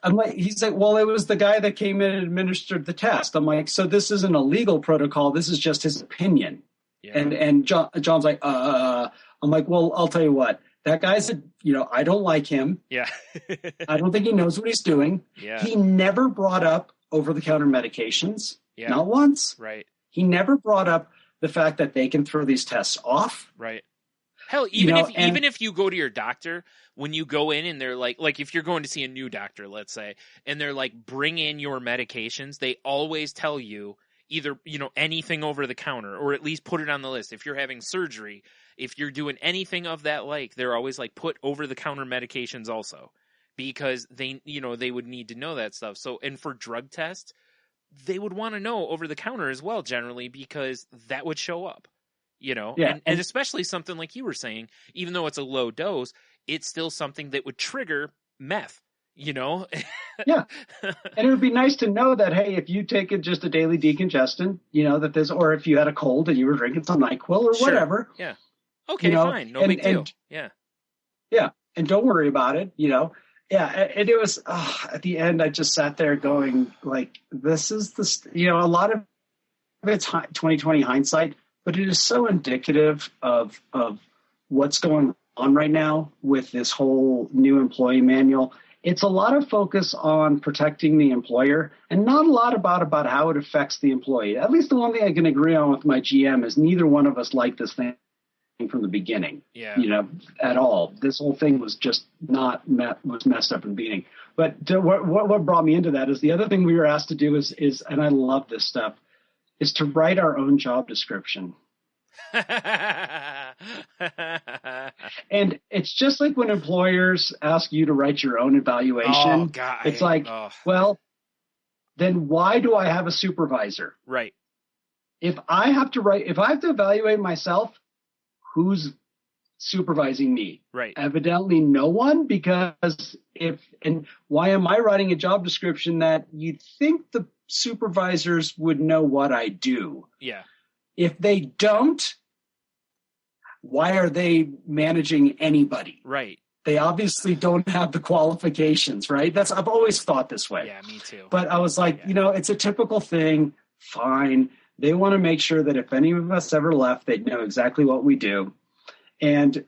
I'm like, he's like, well, it was the guy that came in and administered the test. I'm like, so this isn't a legal protocol. This is just his opinion. Yeah. And John's like, I'm like, well, I'll tell you what. That guy's I don't like him. Yeah. I don't think he knows what he's doing. Yeah. He never brought up over-the-counter medications. Yeah. Not once. Right. He never brought up the fact that they can throw these tests off. Right. Hell, even if you go to your doctor, when you go in and they're like if you're going to see a new doctor, let's say, and they're like, bring in your medications, they always tell you either, anything over the counter, or at least put it on the list. If you're having surgery, if you're doing anything of that, they're always like, put over the counter medications also, because they would need to know that stuff. So, and for drug tests, they would want to know over the counter as well, generally, because that would show up. Yeah, and especially something like you were saying, even though it's a low dose, it's still something that would trigger meth, Yeah. And it would be nice to know that, hey, if you take just a daily decongestant, that there's, or if you had a cold and you were drinking some NyQuil or whatever. Yeah. Okay, fine. No big deal. Yeah. Yeah. And don't worry about it, Yeah. And it was, at the end, I just sat there going, this is a lot of it's 2020 hindsight, but it is so indicative of what's going on right now with this whole new employee manual. It's a lot of focus on protecting the employer and not a lot about how it affects the employee. At least the one thing I can agree on with my GM is neither one of us liked this thing from the beginning, at all. This whole thing was just was messed up in the beginning. But what brought me into that is the other thing we were asked to do is, and I love this stuff, is to write our own job description. And it's just like when employers ask you to write your own evaluation. Oh, God. It's well, then why do I have a supervisor? Right. If I have to evaluate myself, who's supervising me? Right. Evidently no one, because why am I writing a job description that you'd think the supervisors would know what I do? Yeah. If they don't, why are they managing anybody? Right. They obviously don't have the qualifications, right? I've always thought this way. Yeah, me too. But I was like, it's a typical thing. Fine. They want to make sure that if any of us ever left, they'd know exactly what we do. And,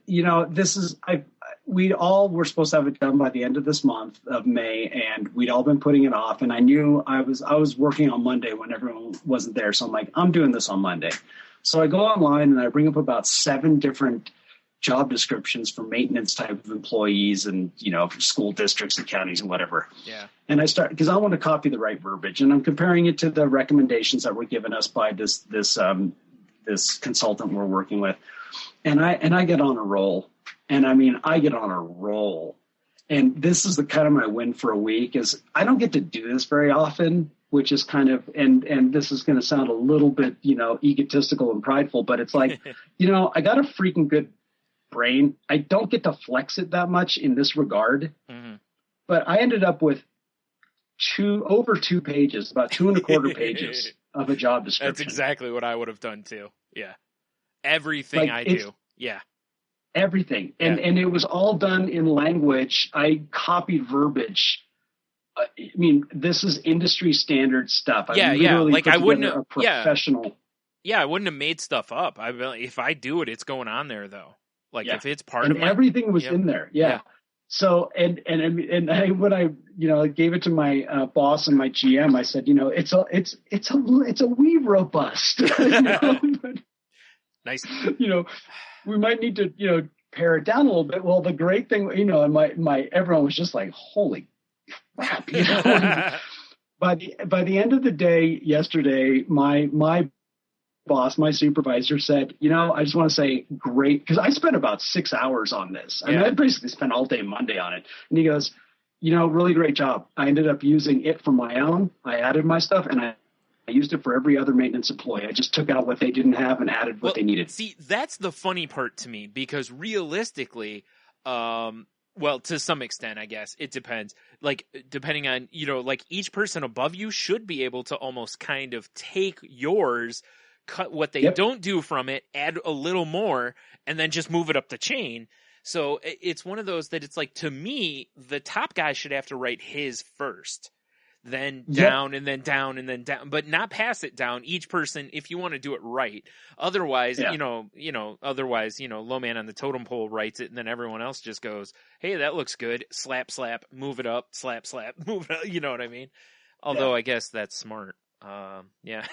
we all were supposed to have it done by the end of this month of May, and we'd all been putting it off. And I knew I was working on Monday when everyone wasn't there. So I'm like, I'm doing this on Monday. So I go online and I bring up about 7 different job descriptions for maintenance type of employees and, for school districts and counties and whatever. Yeah. And I start, because I want to copy the right verbiage, and I'm comparing it to the recommendations that were given us by this consultant we're working with. And I get on a roll. And I get on a roll. And this is the kind of my win for a week is I don't get to do this very often, which is kind of, and this is going to sound a little bit, egotistical and prideful, but it's like, I got a freaking good brain. I don't get to flex it that much in this regard, but I ended up with over 2 pages, about 2.25 pages of a job description. That's exactly what I would have done too. Yeah. Everything I do. Yeah. Everything. And it was all done in language. I copied verbiage. This is industry standard stuff. Like I wouldn't have, a professional. Yeah, I wouldn't have made stuff up. If I do it, it's going on there though. If it's part of everything was in there. Yeah. So, and when I, gave it to my boss and my GM, I said, it's a wee robust, Nice. We might need to, pare it down a little bit. Well, the great thing, and my everyone was just like, holy crap, By the end of the day yesterday, my boss, my supervisor said, I just want to say great, because I spent about 6 hours on this. I basically spent all day Monday on it. And he goes, really great job. I ended up using it for my own. I added my stuff, and I used it for every other maintenance employee. I just took out what they didn't have and added what they needed. See, that's the funny part to me, because realistically, well, to some extent, I guess it depends. Depending on, each person above you should be able to almost kind of take yours, cut what they don't do from it, add a little more, and then just move it up the chain. So it's one of those that it's like, to me, the top guy should have to write his first. then Yep. down, and then down, and then down, but not pass it down. Each person, if you want to do it right. Otherwise, Yeah. otherwise, low man on the totem pole writes it, and then everyone else just goes, hey, that looks good. Slap, slap, move it up, slap, slap, move it up. You know what I mean? Although I guess that's smart. Yeah.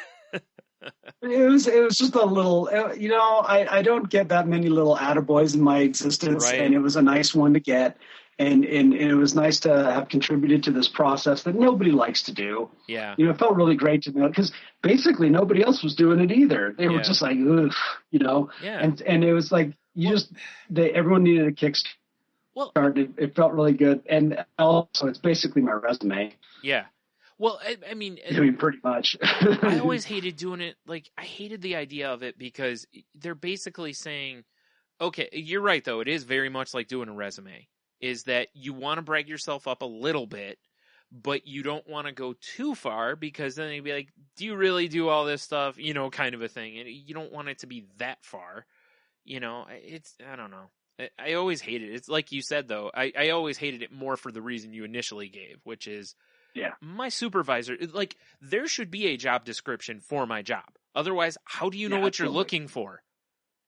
It was just a little, I don't get that many little attaboys in my existence, Right. and it was a nice one to get. And it was nice to have contributed to this process that nobody likes to do. Yeah. It felt really great to know, because basically nobody else was doing it either. They were just like, ugh, Yeah. And it was like, everyone needed a kickstart. Well, It felt really good. And also, it's basically my resume. yeah. Well, I mean, Pretty much. I always hated doing it. Like, I hated the idea of it because they're basically saying, okay, you're right, though. It is very much like doing a resume, is that you want to brag yourself up a little bit, but you don't want to go too far, because then they'd be like, do you really do all this stuff? Kind of a thing. And you don't want it to be that far. I don't know. I always hated it. It's like you said, though. I always hated it more for the reason you initially gave, which is, yeah, my supervisor, like, there should be a job description for my job. Otherwise, how do you know what you're looking for?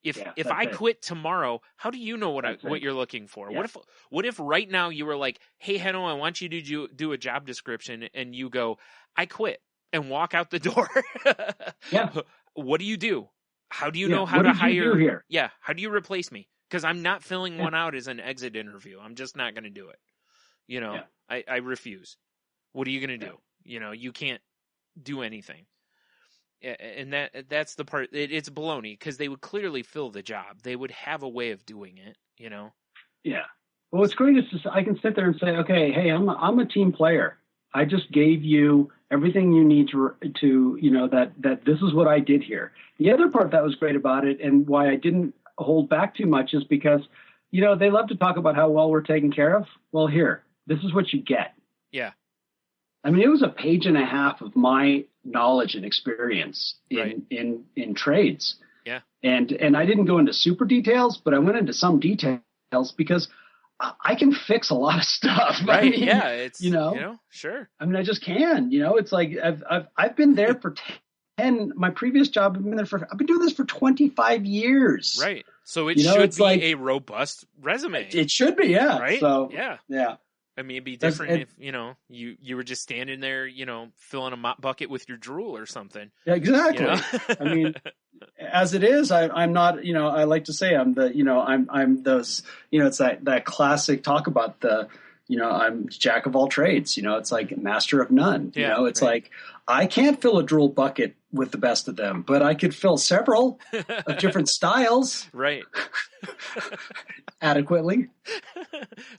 If I quit tomorrow, how do you know what you're looking for? Yeah. What if right now you were like, hey, Heno, I want you to do a job description, and you go, I quit, and walk out the door. Yeah. What do you do? How do you know how to hire? Here? Yeah. How do you replace me? Because I'm not filling one out as an exit interview. I'm just not going to do it. I refuse. What are you going to do? You can't do anything. And that's the part. It's baloney, because they would clearly fill the job. They would have a way of doing it, Yeah. Well, what's great is I can sit there and say, okay, hey, I'm a team player. I just gave you everything you need to that this is what I did here. The other part that was great about it, and why I didn't hold back too much, is because, they love to talk about how well we're taken care of. Well, here, this is what you get. Yeah. I mean, it was a page and a half of my knowledge and experience in trades. Yeah. And I didn't go into super details, but I went into some details because I can fix a lot of stuff. Right. I mean, yeah. It's, sure. I mean, I just can, it's like I've been there for 10, my previous job, I've been doing this for 25 years. Right. So it should be a robust resume. It should be. Yeah. Right. So, yeah. Yeah. I mean, it'd be different if, you were just standing there, filling a mop bucket with your drool or something. Yeah, exactly. I mean, as it is, I'm not, I like to say I'm those, it's that classic talk about I'm jack of all trades, it's like master of none, it's like, I can't fill a drool bucket with the best of them, but I could fill several of different styles. Right. Adequately.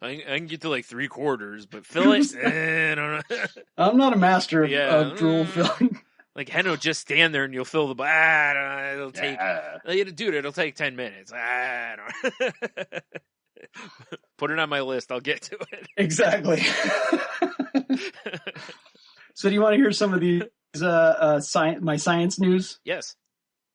I can get to like 3/4, but fill it. I don't know. I'm not a master of drool filling. Like, Heno, just stand there and you'll fill the. I don't know. It'll take. Dude, it'll take 10 minutes. I don't. Put it on my list. I'll get to it. Exactly. So, do you want to hear some of these my science news? Yes.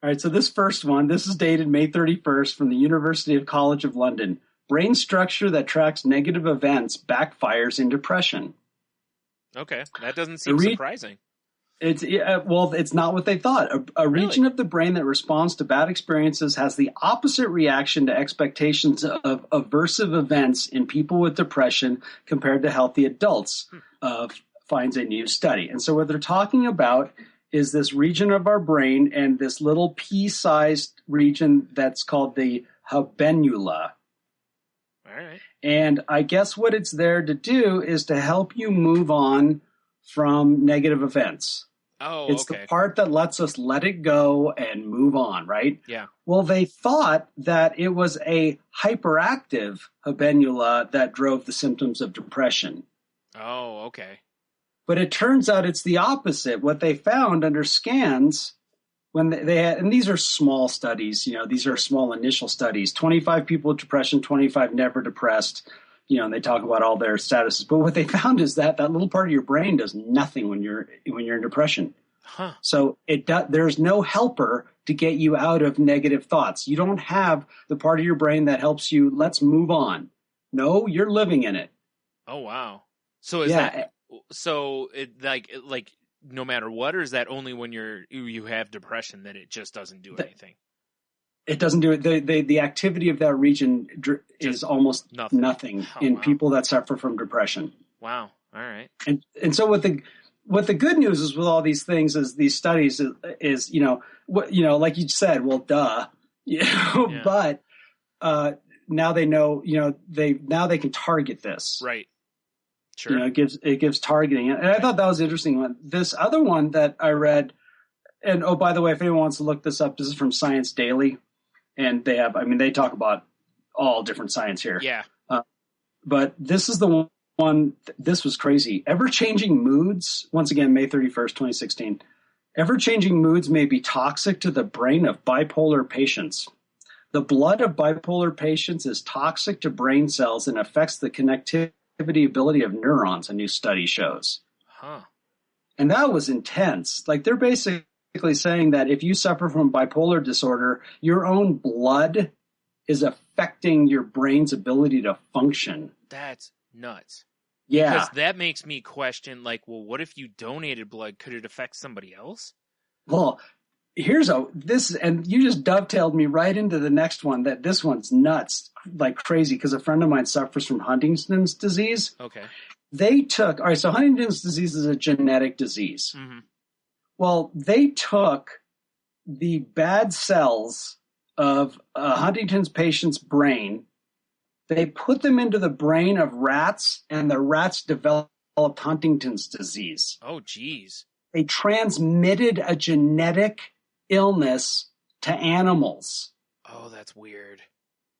All right, so this first one, this is dated May 31st from the University of College of London. Brain structure that tracks negative events backfires in depression. Okay, that doesn't seem surprising. It's not what they thought. A region of the brain that responds to bad experiences has the opposite reaction to expectations of aversive events in people with depression compared to healthy adults, finds a new study. And so what they're talking about is this region of our brain and this little pea-sized region that's called the habenula. All right. And I guess what it's there to do is to help you move on from negative events. Oh, it's the part that lets us let it go and move on, right? Yeah. Well, they thought that it was a hyperactive habenula that drove the symptoms of depression. Oh, okay. But it turns out it's the opposite. What they found under scans when they had, and these are small studies, these are small initial studies, 25 people with depression, 25 never depressed, and they talk about all their statuses. But what they found is that little part of your brain does nothing when you're in depression. Huh. So there's no helper to get you out of negative thoughts. You don't have the part of your brain that helps you, let's move on. No, you're living in it. Oh, wow. So is that So like no matter what, or is that only when you have depression that it just doesn't do anything? It doesn't do it. The activity of that region is almost nothing in people that suffer from depression. Wow. All right. And so what the good news is with all these things is these studies is like you said, well, duh, Yeah. but now they know, they can target this. Right. Sure. It gives targeting. And I thought that was an interesting one. This other one that I read, and oh, by the way, if anyone wants to look this up, this is from Science Daily. And they talk about all different science here. Yeah. But this is the one, this was crazy. Ever-changing moods, once again, May 31st, 2016. Ever-changing moods may be toxic to the brain of bipolar patients. The blood of bipolar patients is toxic to brain cells and affects the connectivity ability of neurons, a new study shows. Huh. And that was intense. Like, they're basically saying that if you suffer from bipolar disorder, your own blood is affecting your brain's ability to function. That's nuts. Yeah. Because that makes me question, like, well, what if you donated blood? Could it affect somebody else? Well, and you just dovetailed me right into the next one, that this one's nuts, like crazy, because a friend of mine suffers from Huntington's disease. Okay. All right, so Huntington's disease is a genetic disease. Mm-hmm. Well, they took the bad cells of a Huntington's patient's brain, they put them into the brain of rats, and the rats developed Huntington's disease. Oh, geez. They transmitted a genetic illness to animals. Oh, that's weird.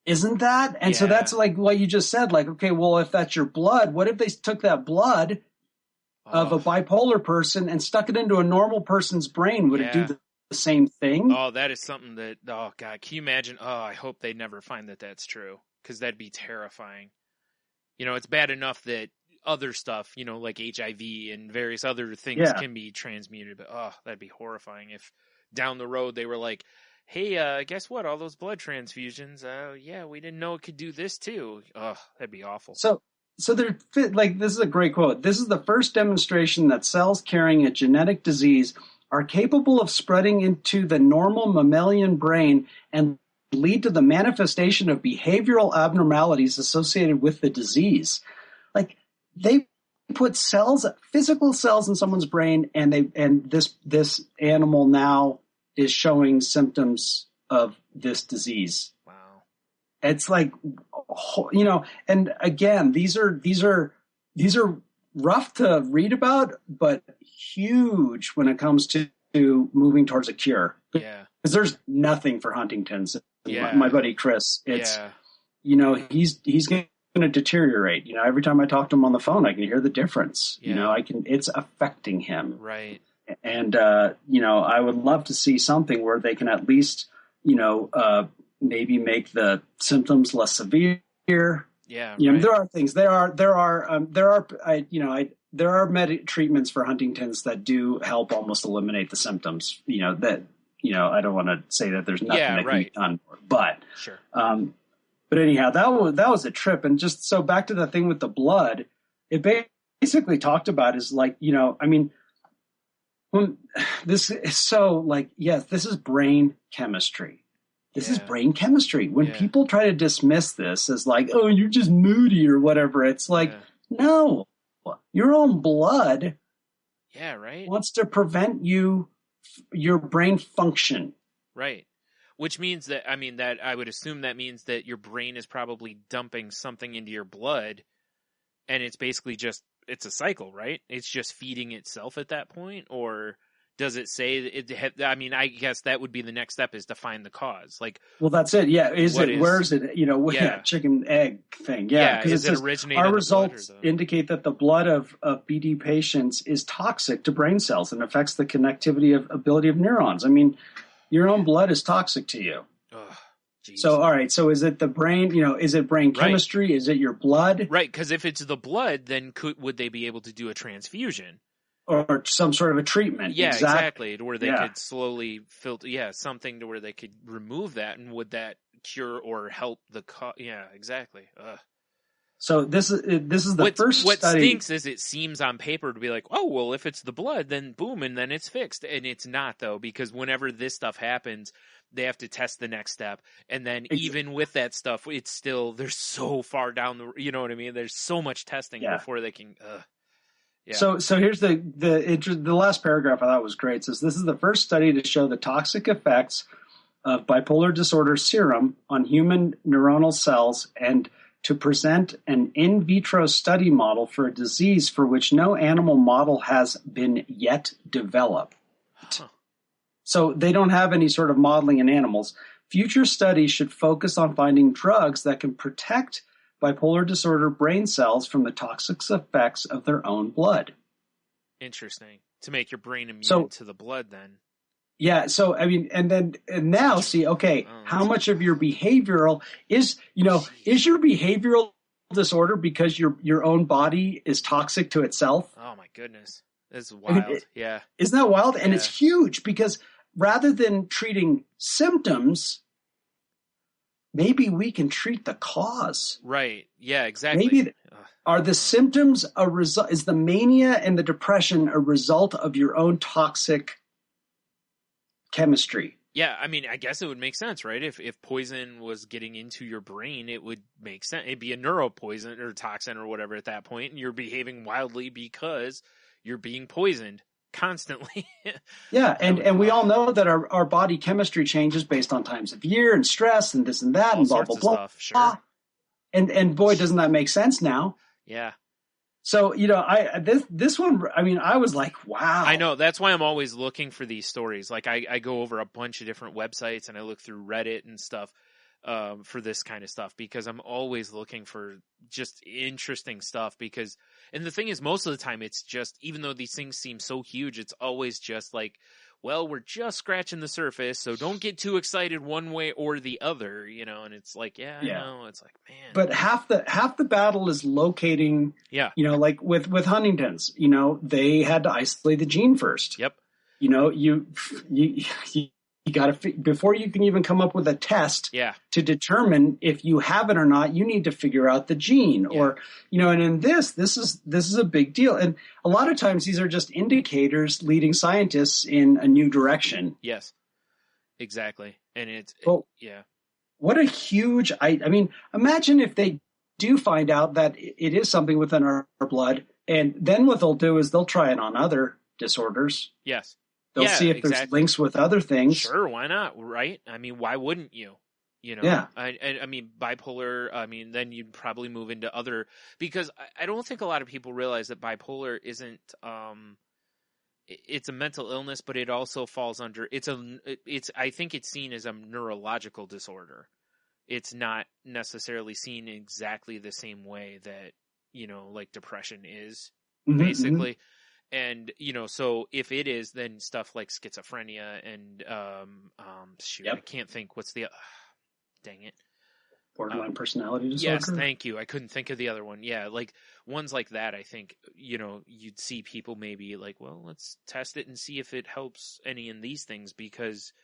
Isn't that? And so Yeah. that's like what you just said. Like, okay, well, if that's your blood, what if they took that blood of a bipolar person and stuck it into a normal person's brain? Would it do the same thing? Oh, that is something that, oh, God, can you imagine? Oh, I hope they never find that that's true, because that'd be terrifying. It's bad enough that other stuff, like HIV and various other things can be transmuted, but oh, that'd be horrifying if down the road they were like, hey, guess what? All those blood transfusions, we didn't know it could do this too. Oh, that'd be awful. So they're like, this is a great quote. This is the first demonstration that cells carrying a genetic disease are capable of spreading into the normal mammalian brain and lead to the manifestation of behavioral abnormalities associated with the disease. Like, they put physical cells in someone's brain, and this animal now is showing symptoms of this disease. Wow. It's like, and again, these are rough to read about, but huge when it comes to moving towards a cure. Yeah. Because there's nothing for Huntington's. Yeah. My buddy Chris, he's going to deteriorate. Every time I talk to him on the phone, I can hear the difference. Yeah. It's affecting him. Right. And, I would love to see something where they can at least, maybe make the symptoms less severe. Yeah. Right. There are things. There are treatments for Huntington's that do help almost eliminate the symptoms. I don't want to say that there's nothing that can be done, but sure. But anyhow, that was a trip. And just so back to the thing with the blood, it basically talked about is like, when this is so like, yes, this is brain chemistry. This is brain chemistry. When people try to dismiss this as like, oh, you're just moody or whatever, it's like, no, your own blood wants to prevent your brain function. Right. Which means that, that I would assume that means that your brain is probably dumping something into your blood, and it's basically it's a cycle, right? It's just feeding itself at that point, or does it say I guess that would be the next step, is to find the cause. Like, well, that's it. Yeah. Where is it? Chicken egg thing. Yeah. Because it originated. Our results indicate that the blood of BD patients is toxic to brain cells and affects the connectivity of ability of neurons. Your own blood is toxic to you. Oh, so, all right. So is it the brain, is it brain chemistry? Right. Is it your blood? Right. Because if it's the blood, then would they be able to do a transfusion? Or some sort of a treatment. Yeah, exactly. Where they could slowly filter, something to where they could remove that, and would that cure or help the cause? Yeah, exactly. Ugh. So this is the first what study. stinks is it seems on paper to be like, oh, well, if it's the blood, then boom, and then it's fixed. And it's not, though, because whenever this stuff happens, they have to test the next step. And then even with that stuff, it's still, they're so far down the, you know what I mean? There's so much testing before they can, yeah. So here's the last paragraph I thought was great. It says, this is the first study to show the toxic effects of bipolar disorder serum on human neuronal cells and to present an in vitro study model for a disease for which no animal model has been yet developed. Huh. So they don't have any sort of modeling in animals. Future studies should focus on finding drugs that can protect bipolar disorder brain cells from the toxic effects of their own blood. Interesting. To make your brain immune to the blood then. Yeah, so I mean, and now see, okay, how much of your behavioral is your behavioral disorder because your own body is toxic to itself? Oh my goodness. That's wild. Yeah. Isn't that wild? And it's huge because rather than treating symptoms, maybe we can treat the cause. Right. Yeah, exactly. Maybe are the symptoms a result? Is the mania and the depression a result of your own toxic chemistry? Yeah, I mean, I guess it would make sense, right? If poison was getting into your brain, it would make sense. It'd be a neuropoison or toxin or whatever at that point, and you're behaving wildly because you're being poisoned constantly. Yeah, and we all know that our body chemistry changes based on times of year and stress and this and that all and blah, sorts blah, of blah. stuff, sure. And boy, doesn't that make sense now. Yeah. So, this one, I mean, I was like, wow. I know. That's why I'm always looking for these stories. Like, I go over a bunch of different websites and I look through Reddit and stuff for this kind of stuff because I'm always looking for just interesting stuff and the thing is, most of the time it's just, even though these things seem so huge, it's always just like, well, we're just scratching the surface, so don't get too excited one way or the other, and it's like, I know, it's like, man. But half the battle is locating, like with Huntington's, they had to isolate the gene first. Yep. You got to, before you can even come up with a test to determine if you have it or not, you need to figure out the gene or, and in this is a big deal. And a lot of times these are just indicators leading scientists in a new direction. Yes, exactly. And what a huge, I mean, imagine if they do find out that it is something within our blood, and then what they'll do is they'll try it on other disorders. Yes. They'll see if there's links with other things. Sure, why not, right? I mean, why wouldn't you? Yeah. I mean, bipolar, I mean, then you'd probably move into other, because I don't think a lot of people realize that bipolar isn't, it's a mental illness, but it also falls under, I think it's seen as a neurological disorder. It's not necessarily seen exactly the same way that, like depression is, basically. Mm-hmm. And, so if it is, then stuff like schizophrenia and, I can't think what's the, dang it. Borderline personality disorder? Yes, thank you. I couldn't think of the other one. Yeah, like ones like that, I think, you'd see people maybe like, well, let's test it and see if it helps any in these things because,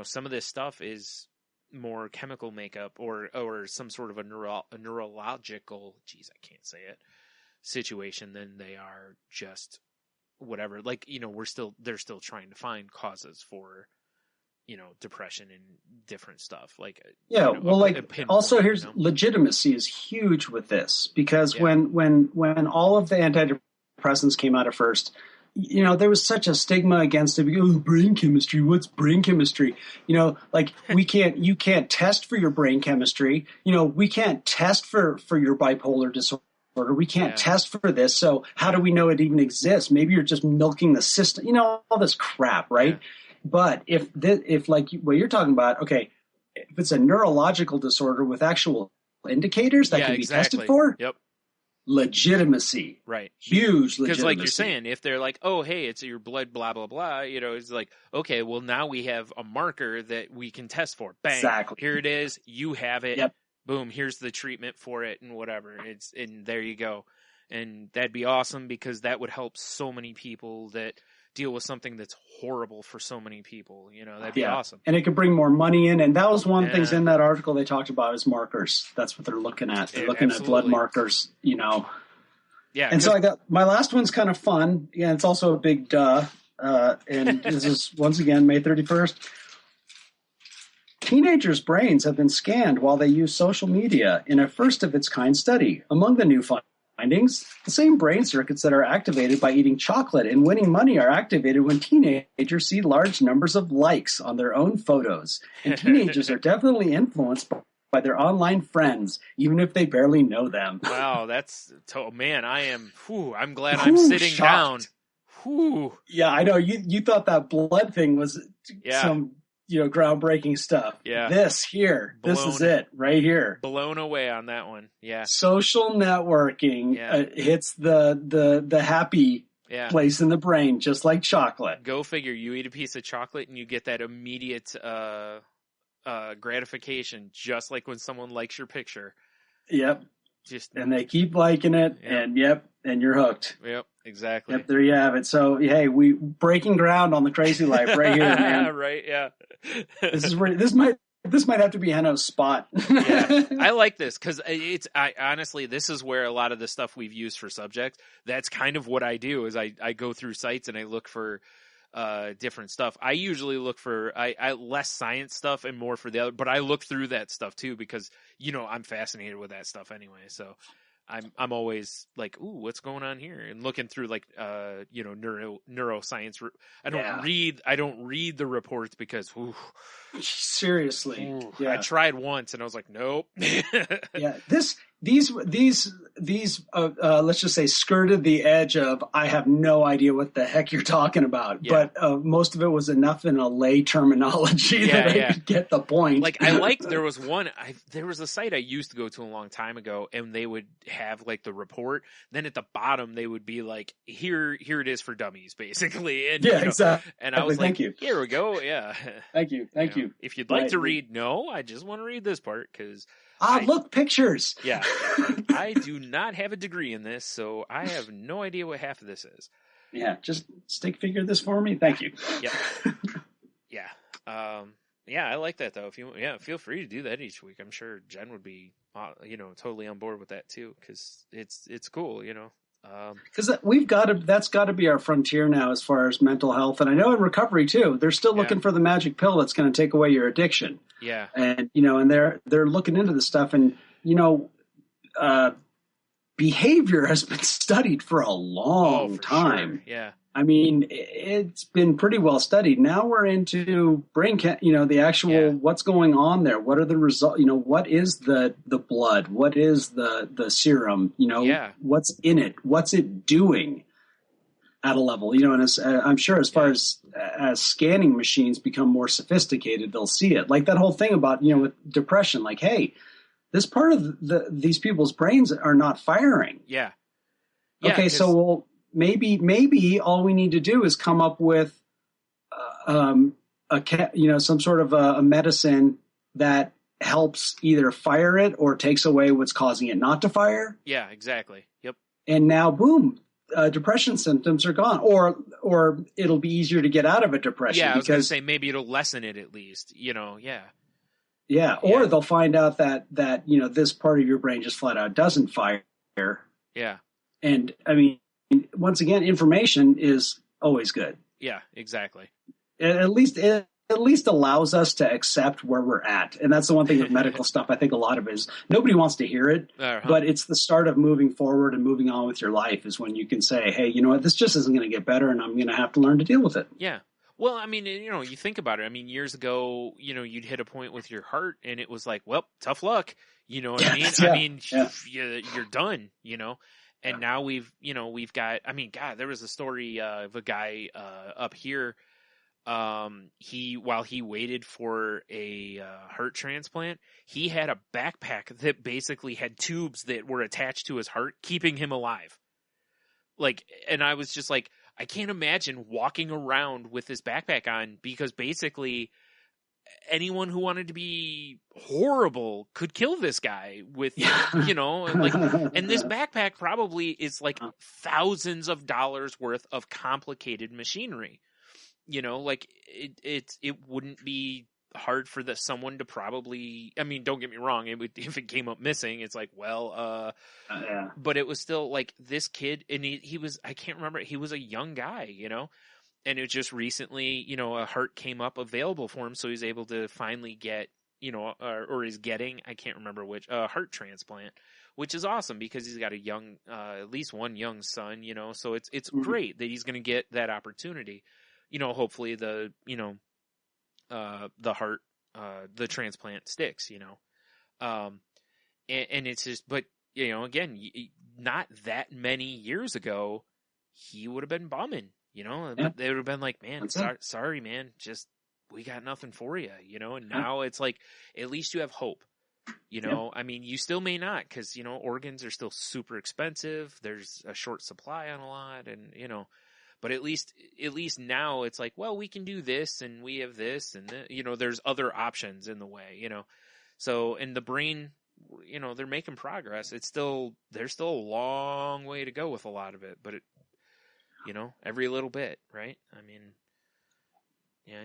some of this stuff is more chemical makeup or some sort of a neurological, situation than they are just whatever. Like, they're still trying to find causes for, depression and different stuff. Like, also here's legitimacy is huge with this because when all of the antidepressants came out at first, there was such a stigma against it. Oh, brain chemistry. What's brain chemistry? Like you can't test for your brain chemistry. We can't test for your bipolar disorder. We can't test for this. So how do we know it even exists? Maybe you're just milking the system, all this crap, right? Yeah. But if like what you're talking about, okay, if it's a neurological disorder with actual indicators that can be tested for, legitimacy, right? Huge legitimacy. Because like you're saying, if they're like, oh, hey, it's your blood, blah, blah, blah, it's like, okay, well now we have a marker that we can test for. Bang, exactly. Here it is. You have it. Yep. Boom, here's the treatment for it and whatever. And there you go. And that'd be awesome because that would help so many people that deal with something that's horrible for so many people. That'd be awesome. And it could bring more money in. And that was one of the things Yeah. in that article they talked about is markers. That's what they're looking at. They're looking at blood markers, Yeah. And so I got my last one's kind of fun. Yeah, it's also a big duh. And this is once again May 31st. Teenagers' brains have been scanned while they use social media in a first of its kind study. Among the new findings, the same brain circuits that are activated by eating chocolate and winning money are activated when teenagers see large numbers of likes on their own photos. And teenagers are definitely influenced by their online friends, even if they barely know them. Wow, man, I'm glad I'm sitting shocked. down. Whew. Yeah, I know. You thought that blood thing was some, groundbreaking stuff. Yeah. This is it right here. Blown away on that one. Yeah. Social networking hits the happy place in the brain, just like chocolate. Go figure. You eat a piece of chocolate and you get that immediate gratification, just like when someone likes your picture. Yep. And they keep liking it, and you're hooked. Yep, exactly. Yep, there you have it. So, hey, we breaking ground on the crazy life right here, man. Right, yeah. This might have to be Henno's spot. Yeah, I like this because honestly, this is where a lot of the stuff we've used for subjects. That's kind of what I do. Is I go through sites and I look for different stuff. I usually look for I less science stuff and more for the other, but I look through that stuff too because I'm fascinated with that stuff anyway. So I'm always like, ooh, what's going on here? And looking through like neuroscience. I don't read the reports because seriously, I tried once and I was like, nope. Yeah, these let's just say skirted the edge of I have no idea what the heck you're talking about, but most of it was enough in a lay terminology that I could get the point. Like there was a site I used to go to a long time ago, and they would have like the report. Then at the bottom they would be like, here it is for dummies, basically. And exactly. And I was Thank like, you. Here we go. Yeah. Thank you. If you'd like to read, no, I just want to read this part because. Look, pictures. Yeah. I do not have a degree in this, so I have no idea what half of this is. Yeah, just stick figure this for me. Thank you. Yeah. Yeah. I like that though. If you feel free to do that each week. I'm sure Jen would be totally on board with that too cuz it's cool, Because that's got to be our frontier now as far as mental health, and I know in recovery too. They're still looking for the magic pill that's going to take away your addiction. Yeah, and and they're looking into this stuff, and behavior has been studied for a long time. Sure. Yeah, I mean, it's been pretty well studied. Now we're into brain, the actual what's going on there. What are the results? What is the blood? What is the serum? What's in it? What's it doing at a level? And I'm sure as far as scanning machines become more sophisticated, they'll see it. Like that whole thing about, with depression, like, hey, this part of these people's brains are not firing. Yeah. Okay, so maybe all we need to do is come up with some sort of a medicine that helps either fire it or takes away what's causing it not to fire. Yeah, exactly. Yep. And now, boom, depression symptoms are gone, or it'll be easier to get out of a depression. Yeah, I was going to say maybe it'll lessen it at least. Yeah, or they'll find out that this part of your brain just flat out doesn't fire. Yeah. And I mean, once again, information is always good. Yeah, exactly. It at least allows us to accept where we're at. And that's the one thing with medical stuff. I think a lot of it is nobody wants to hear it, but it's the start of moving forward and moving on with your life is when you can say, hey, you know what, this just isn't going to get better and I'm going to have to learn to deal with it. Yeah. Well, I mean, you think about it. I mean, years ago, you'd hit a point with your heart and it was like, well, tough luck. You know what I mean? Yeah. I mean, you're done, And now we've got, I mean, God, there was a story of a guy up here. While he waited for a heart transplant, he had a backpack that basically had tubes that were attached to his heart, keeping him alive. And I was just like, I can't imagine walking around with this backpack on because basically anyone who wanted to be horrible could kill this guy with, you know, like, and this backpack probably is like thousands of dollars worth of complicated machinery, you know, like it wouldn't be hard for someone to probably, I mean, don't get me wrong, if it came up missing, it's like, well, but it was still like this kid, and he was, I can't remember, he was a young guy, you know, and it just recently, you know, a heart came up available for him, so he's able to finally get, you know, or is getting, I can't remember which, heart transplant, which is awesome because he's got a young, at least one young son, you know, so it's great that he's going to get that opportunity, you know, hopefully the heart, the transplant sticks, you know, and it's just, but, you know, again, not that many years ago, he would have been bumming, you know, they would have been like, man, sorry, man, just, we got nothing for you, you know, and now it's like, at least you have hope, you know, I mean, you still may not, cause, you know, organs are still super expensive. There's a short supply on a lot, and, you know, but at least now it's like, well, we can do this and we have this and you know, there's other options in the way, you know. So, and the brain, you know, they're making progress. There's still a long way to go with a lot of it, but it, you know, every little bit, right? I mean, yeah,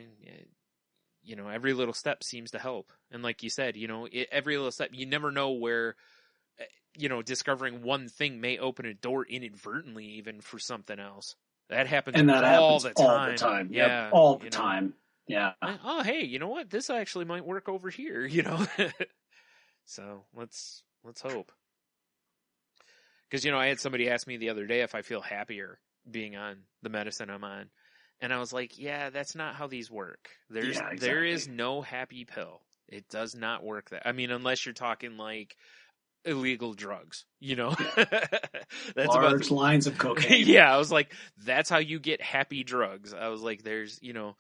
you know, every little step seems to help. And like you said, you know, every little step, you never know where, you know, discovering one thing may open a door inadvertently even for something else. That happens all the time. Yeah, all the time. Yeah. Oh, hey, you know what? This actually might work over here, you know? So let's hope. Because, you know, I had somebody ask me the other day if I feel happier being on the medicine I'm on. And I was like, yeah, that's not how these work. There is no happy pill. It does not work that. I mean, unless you're talking like illegal drugs, you know. That's large lines of cocaine. Yeah, I was like, that's how you get happy drugs. I was like, there's, you know,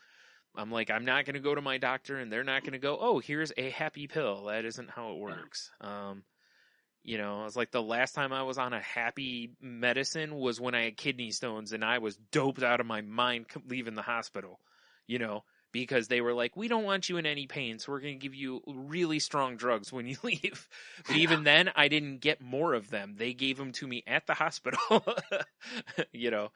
I'm like, I'm not going to go to my doctor and they're not going to go, oh, here's a happy pill. That isn't how it works. You know, I was like, the last time I was on a happy medicine was when I had kidney stones and I was doped out of my mind leaving the hospital, you know, because they were like, we don't want you in any pain, so we're going to give you really strong drugs when you leave. But even then, I didn't get more of them. They gave them to me at the hospital, you know.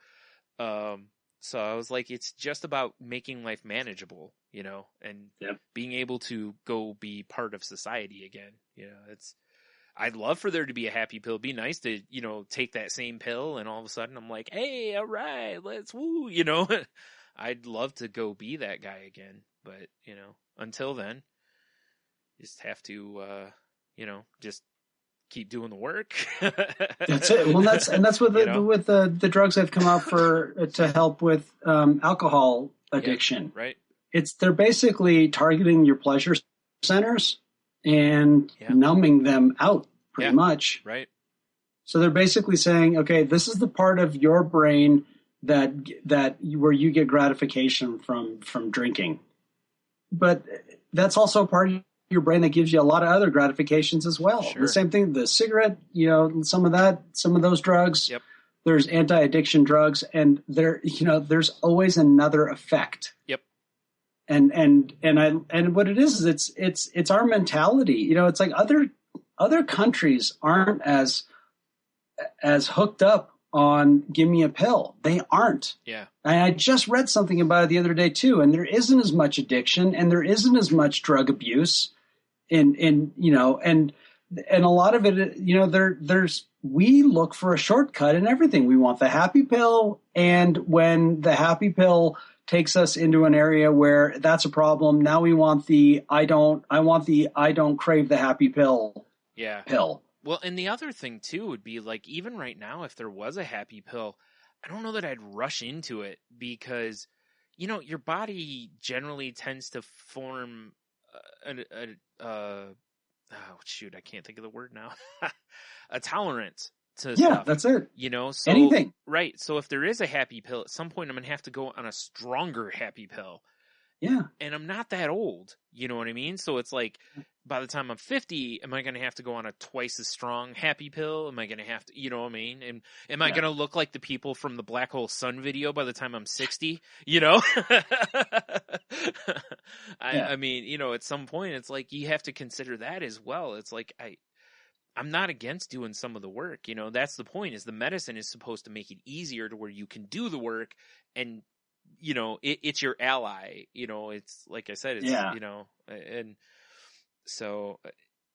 So I was like, it's just about making life manageable, you know, and being able to go be part of society again. You know, I'd love for there to be a happy pill. It'd be nice to, you know, take that same pill and all of a sudden I'm like, hey, all right, let's woo, you know. I'd love to go be that guy again, but, you know, until then, just have to, you know, just keep doing the work. That's it. Well, that's what the drugs have come out for to help with alcohol addiction. Yeah, right. They're basically targeting your pleasure centers and numbing them out pretty much. Right. So they're basically saying, okay, this is the part of your brain that where you get gratification from drinking, but that's also part of your brain that gives you a lot of other gratifications as well. Sure. The same thing, the cigarette, you know, some of those drugs. Yep. There's anti-addiction drugs, and there's always another effect. Yep. And what it is it's our mentality. You know, it's like other countries aren't as hooked up on give me a pill. They aren't. Yeah. And I just read something about it the other day too, and there isn't as much addiction and there isn't as much drug abuse in you know, and a lot of it, you know, we look for a shortcut in everything. We want the happy pill, and when the happy pill takes us into an area where that's a problem, now we want I don't crave the happy pill. Yeah. Pill. Well, and the other thing, too, would be, like, even right now, if there was a happy pill, I don't know that I'd rush into it because, you know, your body generally tends to form shoot, I can't think of the word now. A tolerance to stuff. Yeah, that's it. You know, so, anything. Right. So if there is a happy pill, at some point I'm going to have to go on a stronger happy pill. Yeah. And I'm not that old. You know what I mean? So it's like, by the time I'm 50, am I going to have to go on a twice as strong happy pill? Am I going to have to, you know what I mean? And am I going to look like the people from the Black Hole Sun video by the time I'm 60? You know? I mean, you know, at some point it's like you have to consider that as well. It's like I'm not against doing some of the work. You know, that's the point, is the medicine is supposed to make it easier to where you can do the work, and, you know, it's your ally. You know, it's like I said, it's, you know, and so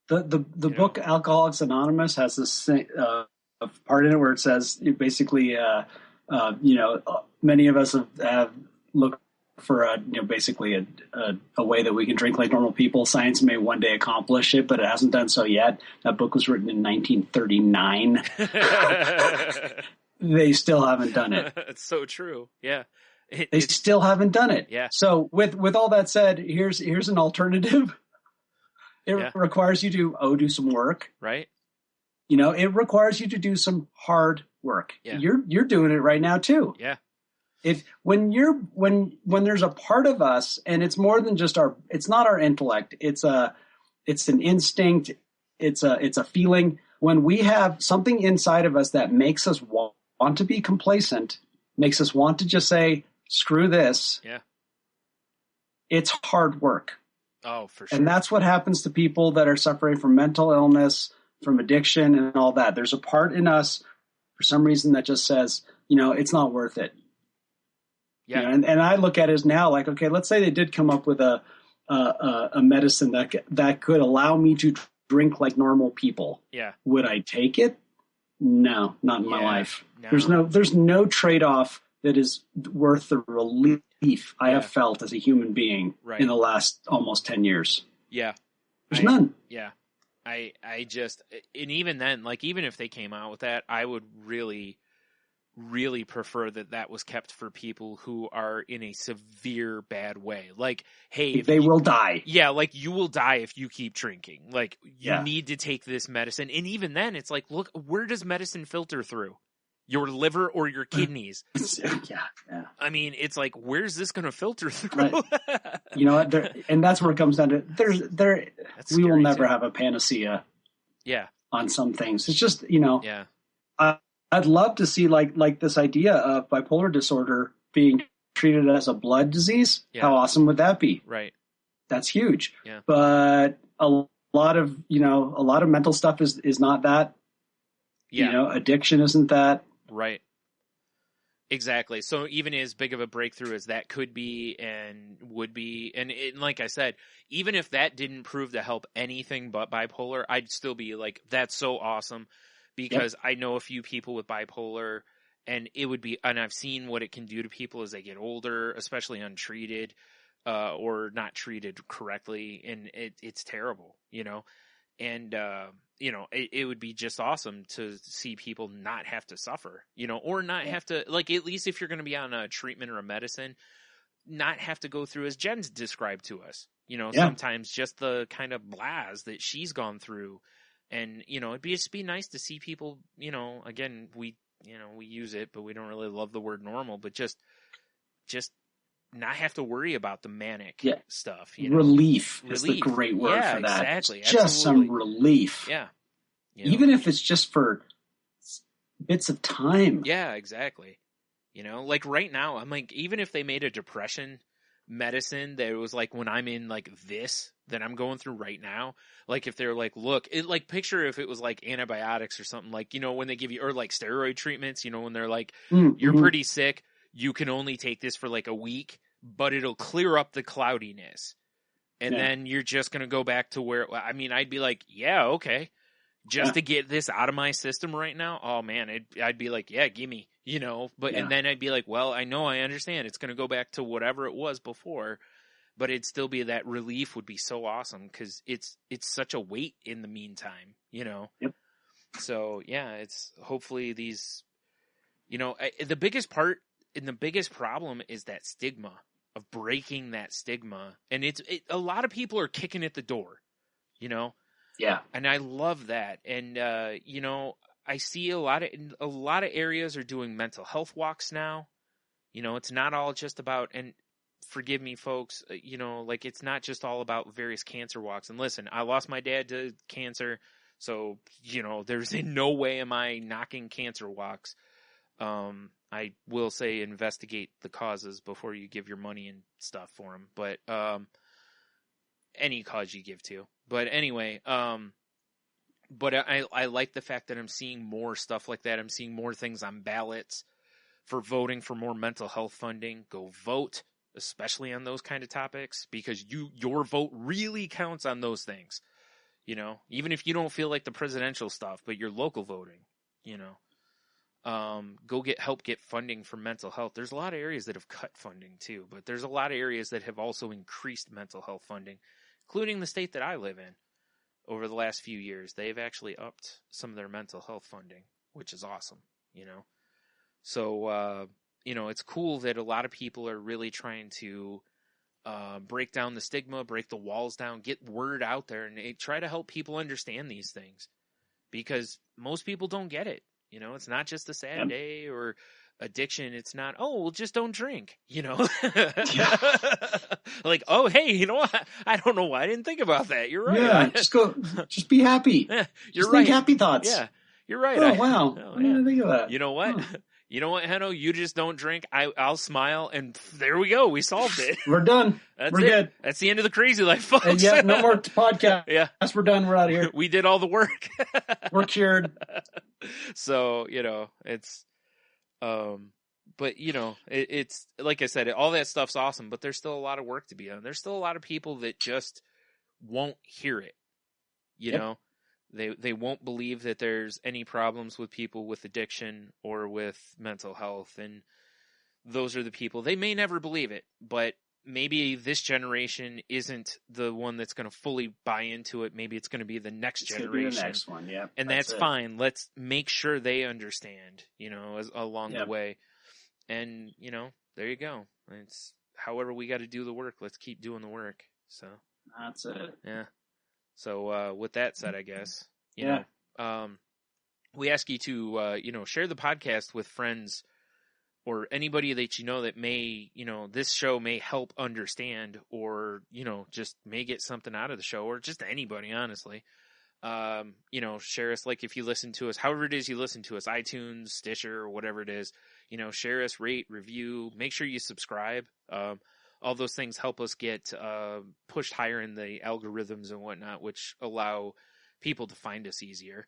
the book Alcoholics Anonymous has this part in it where it says basically, you know, many of us have looked for basically a way that we can drink like normal people. Science may one day accomplish it, but it hasn't done so yet. That book was written in 1939. They still haven't done it. It's so true. Yeah. They still haven't done it. Yeah. So with all that said, here's an alternative. It requires you to do some work. Right. You know, it requires you to do some hard work. Yeah. You're doing it right now too. Yeah. When there's a part of us, and it's more than just it's not our intellect. It's an instinct. It's a feeling. When we have something inside of us that makes us want to be complacent, makes us want to just say, screw this. Yeah. It's hard work. Oh, for sure. And that's what happens to people that are suffering from mental illness, from addiction and all that. There's a part in us for some reason that just says, you know, it's not worth it. Yeah. You know, and I look at it as now like, okay, let's say they did come up with a medicine that could allow me to drink like normal people. Yeah. Would I take it? No, not in my life. No. There's no trade-off that is worth the relief I have felt as a human being in the last almost 10 years. Yeah. There's none. Yeah. I just, and even then, like, even if they came out with that, I would really, really prefer that was kept for people who are in a severe bad way. Like, hey, they will die. Yeah, like, you will die if you keep drinking. Like, you need to take this medicine. And even then, it's like, look, where does medicine filter through? Your liver or your kidneys? Yeah. I mean, it's like, where's this going to filter through? Right. You know what? And that's where it comes down to. We will never have a panacea. Yeah. On some things, it's just, you know. Yeah. I'd love to see like this idea of bipolar disorder being treated as a blood disease. Yeah. How awesome would that be? Right. That's huge. Yeah. But a lot of mental stuff is not that. Yeah. You know, addiction isn't that. Right. Exactly. So even as big of a breakthrough as that could be and would be, and like I said, even if that didn't prove to help anything but bipolar, I'd still be like, that's so awesome, because I know a few people with bipolar, and it would be, and I've seen what it can do to people as they get older, especially untreated, or not treated correctly, and it's terrible, you know. And, you know, it would be just awesome to see people not have to suffer, you know, or not have to, like, at least if you're going to be on a treatment or a medicine, not have to go through, as Jen's described to us, you know, sometimes just the kind of blast that she's gone through. And, you know, it'd just be nice to see people, you know, again, we use it, but we don't really love the word normal, but just not have to worry about the manic stuff. You know? Relief is the great word for that. Exactly. Just some relief. Yeah. You know? Even if it's just for bits of time. Yeah, exactly. You know, like right now, I'm like, even if they made a depression medicine that was like when I'm in like this that I'm going through right now, like if they're like, look, picture if it was like antibiotics or something, like, you know, when they give you, or like steroid treatments, you know, when they're like, you're pretty sick, you can only take this for like a week, but it'll clear up the cloudiness. And then you're just going to go back to where, I mean, I'd be like, yeah, okay. Just to get this out of my system right now. Oh man, I'd be like, yeah, gimme, you know, and then I'd be like, well, I understand it's going to go back to whatever it was before, but it'd still be, that relief would be so awesome. 'Cause it's such a weight in the meantime, you know? Yep. So yeah, it's hopefully these, you know, the biggest part and the biggest problem is that stigma of breaking that stigma. And a lot of people are kicking at the door, you know? Yeah. And I love that. And, you know, I see a lot of areas are doing mental health walks now. You know, it's not all just about, and forgive me, folks, like it's not just all about various cancer walks. And listen, I lost my dad to cancer, so, there's in no way am I knocking cancer walks. I will say investigate the causes before you give your money and stuff for them. But any cause you give to. But anyway, but I like the fact that I'm seeing more stuff like that. I'm seeing more things on ballots for voting for more mental health funding. Go vote, especially on those kind of topics, because your vote really counts on those things. Even if you don't feel like the presidential stuff, but your local voting, go help get funding for mental health. There's a lot of areas that have cut funding too, but there's a lot of areas that have also increased mental health funding, including the state that I live in. Over the last few years, they've actually upped some of their mental health funding, which is awesome, So, it's cool that a lot of people are really trying to break down the stigma, break the walls down, get word out there, and try to help people understand these things. Because most people don't get it. It's not just a sad day or addiction. It's not, well, just don't drink, Like, oh, hey, what? I don't know why I didn't think about that. You're right. Yeah, just be happy. Yeah, you're just right. Think happy thoughts. Yeah, you're right. Oh, wow. I didn't think of that. You know what? Huh. You know what, Heno? You just don't drink. I'll smile, and there we go. We solved it. We're done. We're good. That's the end of the Crazy Life, folks. And yeah, no more podcast. Yeah. We're done. We're out of here. We did all the work. We're cured. So, it's, but, it's, like I said, all that stuff's awesome, but there's still a lot of work to be done. There's still a lot of people that just won't hear it, you know? They won't believe that there's any problems with people with addiction or with mental health, and those are the people. They may never believe it, but maybe this generation isn't the one that's going to fully buy into it. Maybe it's going to be the next generation. Be the next one, yeah. And that's fine. Let's make sure they understand, along the way. And, there you go. It's however we got to do the work. Let's keep doing the work. So that's it. Yeah. So, with that said, I guess, we ask you to, share the podcast with friends or anybody that that may, this show may help understand or, just may get something out of the show, or just anybody, honestly. Share us, like if you listen to us, however it is you listen to us, iTunes, Stitcher, or whatever it is, share us, rate, review, make sure you subscribe. All those things help us get pushed higher in the algorithms and whatnot, which allow people to find us easier.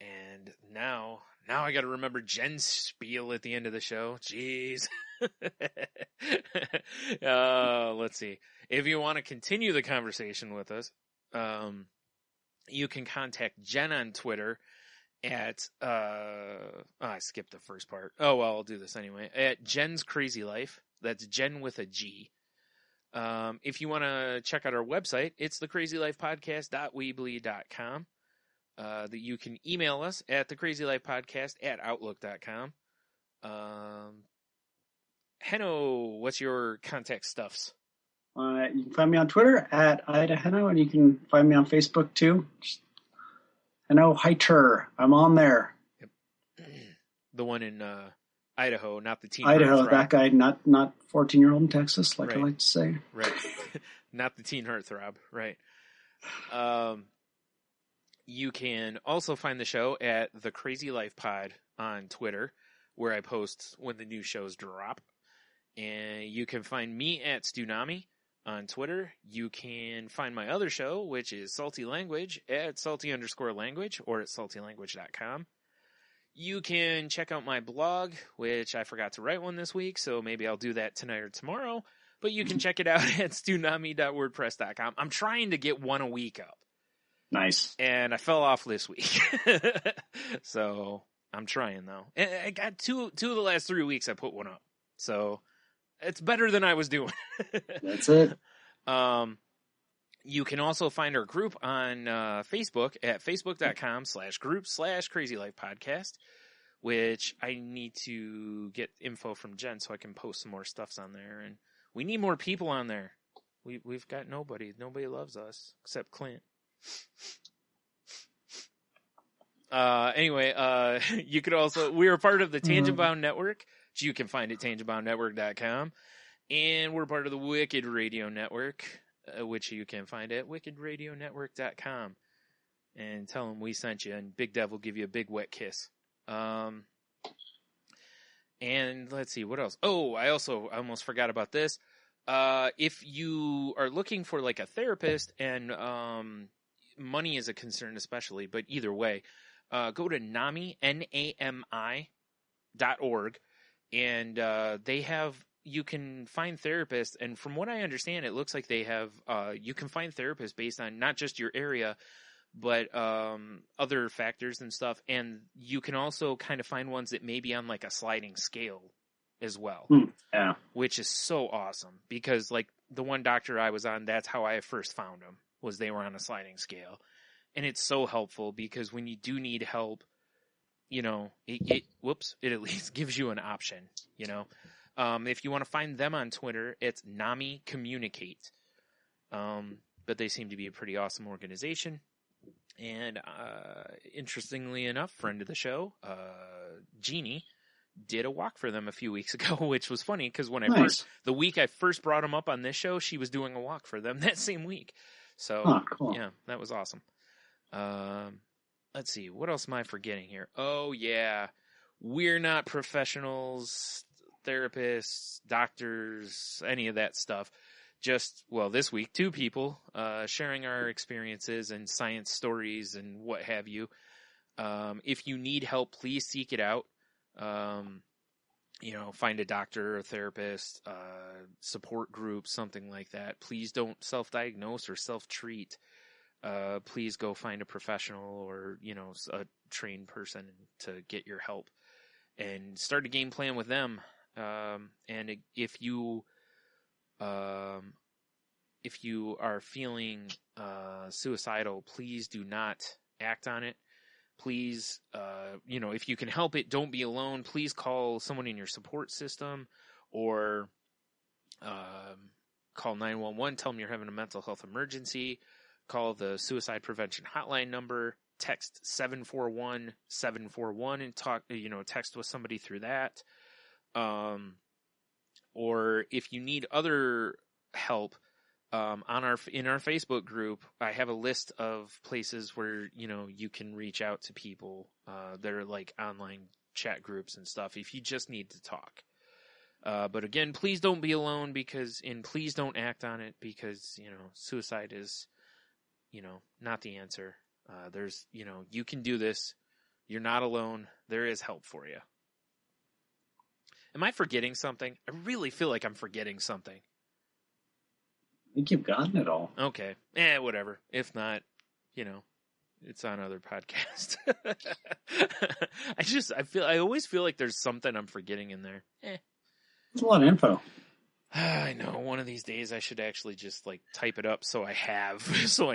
And now I got to remember Jen's spiel at the end of the show. Jeez. Let's see. If you want to continue the conversation with us, you can contact Jen on Twitter at I skipped the first part. Oh well, I'll do this anyway. At Jen's Crazy Life. That's Jen with a G. If you want to check out our website, it's thecrazylifepodcast.weebly.com. That you can email us at thecrazylifepodcast@outlook.com. Heno, what's your contact stuffs? You can find me on Twitter at IdaHeno, and you can find me on Facebook too. Heno Heiter. I'm on there. Yep. The one in Idaho, not the teen Idaho, heartthrob. that guy, not 14-year-old in Texas, like I like to say. Right. Not the teen heartthrob, right. You can also find the show at The Crazy Life Pod on Twitter, where I post when the new shows drop. And you can find me at Stunami on Twitter. You can find my other show, which is Salty Language, at salty_language or at saltylanguage.com. You can check out my blog, which I forgot to write one this week, so maybe I'll do that tonight or tomorrow. But you can check it out at stunami.wordpress.com. I'm trying to get one a week up. Nice. And I fell off this week. So I'm trying, though. And I got two of the last 3 weeks I put one up. So it's better than I was doing. That's it. You can also find our group on Facebook at facebook.com/group/crazylifepodcast, which I need to get info from Jen so I can post some more stuffs on there. And we need more people on there. We've got nobody. Nobody loves us except Clint. Anyway, you could also, we are part of the Tangent Bound Network. which you can find at tangentboundnetwork.com. And we're part of the Wicked Radio Network, which you can find at wickedradionetwork.com. And tell them we sent you, and Big Dev will give you a big wet kiss. And let's see, what else? Oh, I almost forgot about this. If you are looking for like a therapist and money is a concern especially, but either way, go to NAMI, NAMI.org, and you can find therapists, and from what I understand, it looks like they have, you can find therapists based on not just your area, but other factors and stuff, and you can also kind of find ones that may be on like a sliding scale as well, yeah, which is so awesome, because like the one doctor I was on, that's how I first found them, was they were on a sliding scale, and it's so helpful because when you do need help, you know, it at least gives you an option, you know. If you want to find them on Twitter, it's NAMI Communicate. But they seem to be a pretty awesome organization. And interestingly enough, friend of the show, Jeannie, did a walk for them a few weeks ago, which was funny because when the week I first brought them up on this show, she was doing a walk for them that same week. So, cool. Yeah, that was awesome. Let's see, what else am I forgetting here? Oh, yeah, we're not professionals, therapists, doctors, any of that stuff. Just, well, this week, 2 people sharing our experiences and science stories and what have you. If you need help, please seek it out. You know, find a doctor, a therapist, support group, something like that. Please don't self-diagnose or self-treat. Please go find a professional or, you know, a trained person to get your help and start a game plan with them. And if you are feeling suicidal, please do not act on it. Please, you know, if you can help it, don't be alone. Please call someone in your support system, or call 911. Tell them you're having a mental health emergency. Call the suicide prevention hotline number. Text 741-741 and text with somebody through that. Or if you need other help, in our Facebook group, I have a list of places where, you know, you can reach out to people. That are like online chat groups and stuff if you just need to talk. But again, please don't be alone, please don't act on it, because, you know, suicide is, you know, not the answer. There's, you know, you can do this. You're not alone. There is help for you. Am I forgetting something? I really feel like I'm forgetting something. I think you've gotten it all. Okay. Whatever. If not, you know, it's on other podcasts. I always feel like there's something I'm forgetting in there. It's a lot of info. I know. One of these days I should actually just like type it up so I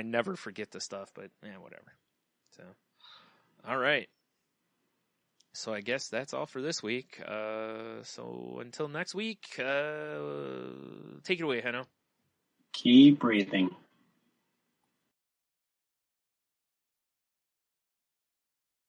never forget the stuff, but whatever. So, all right. So I guess that's all for this week. So until next week, take it away, Hanno. Keep breathing.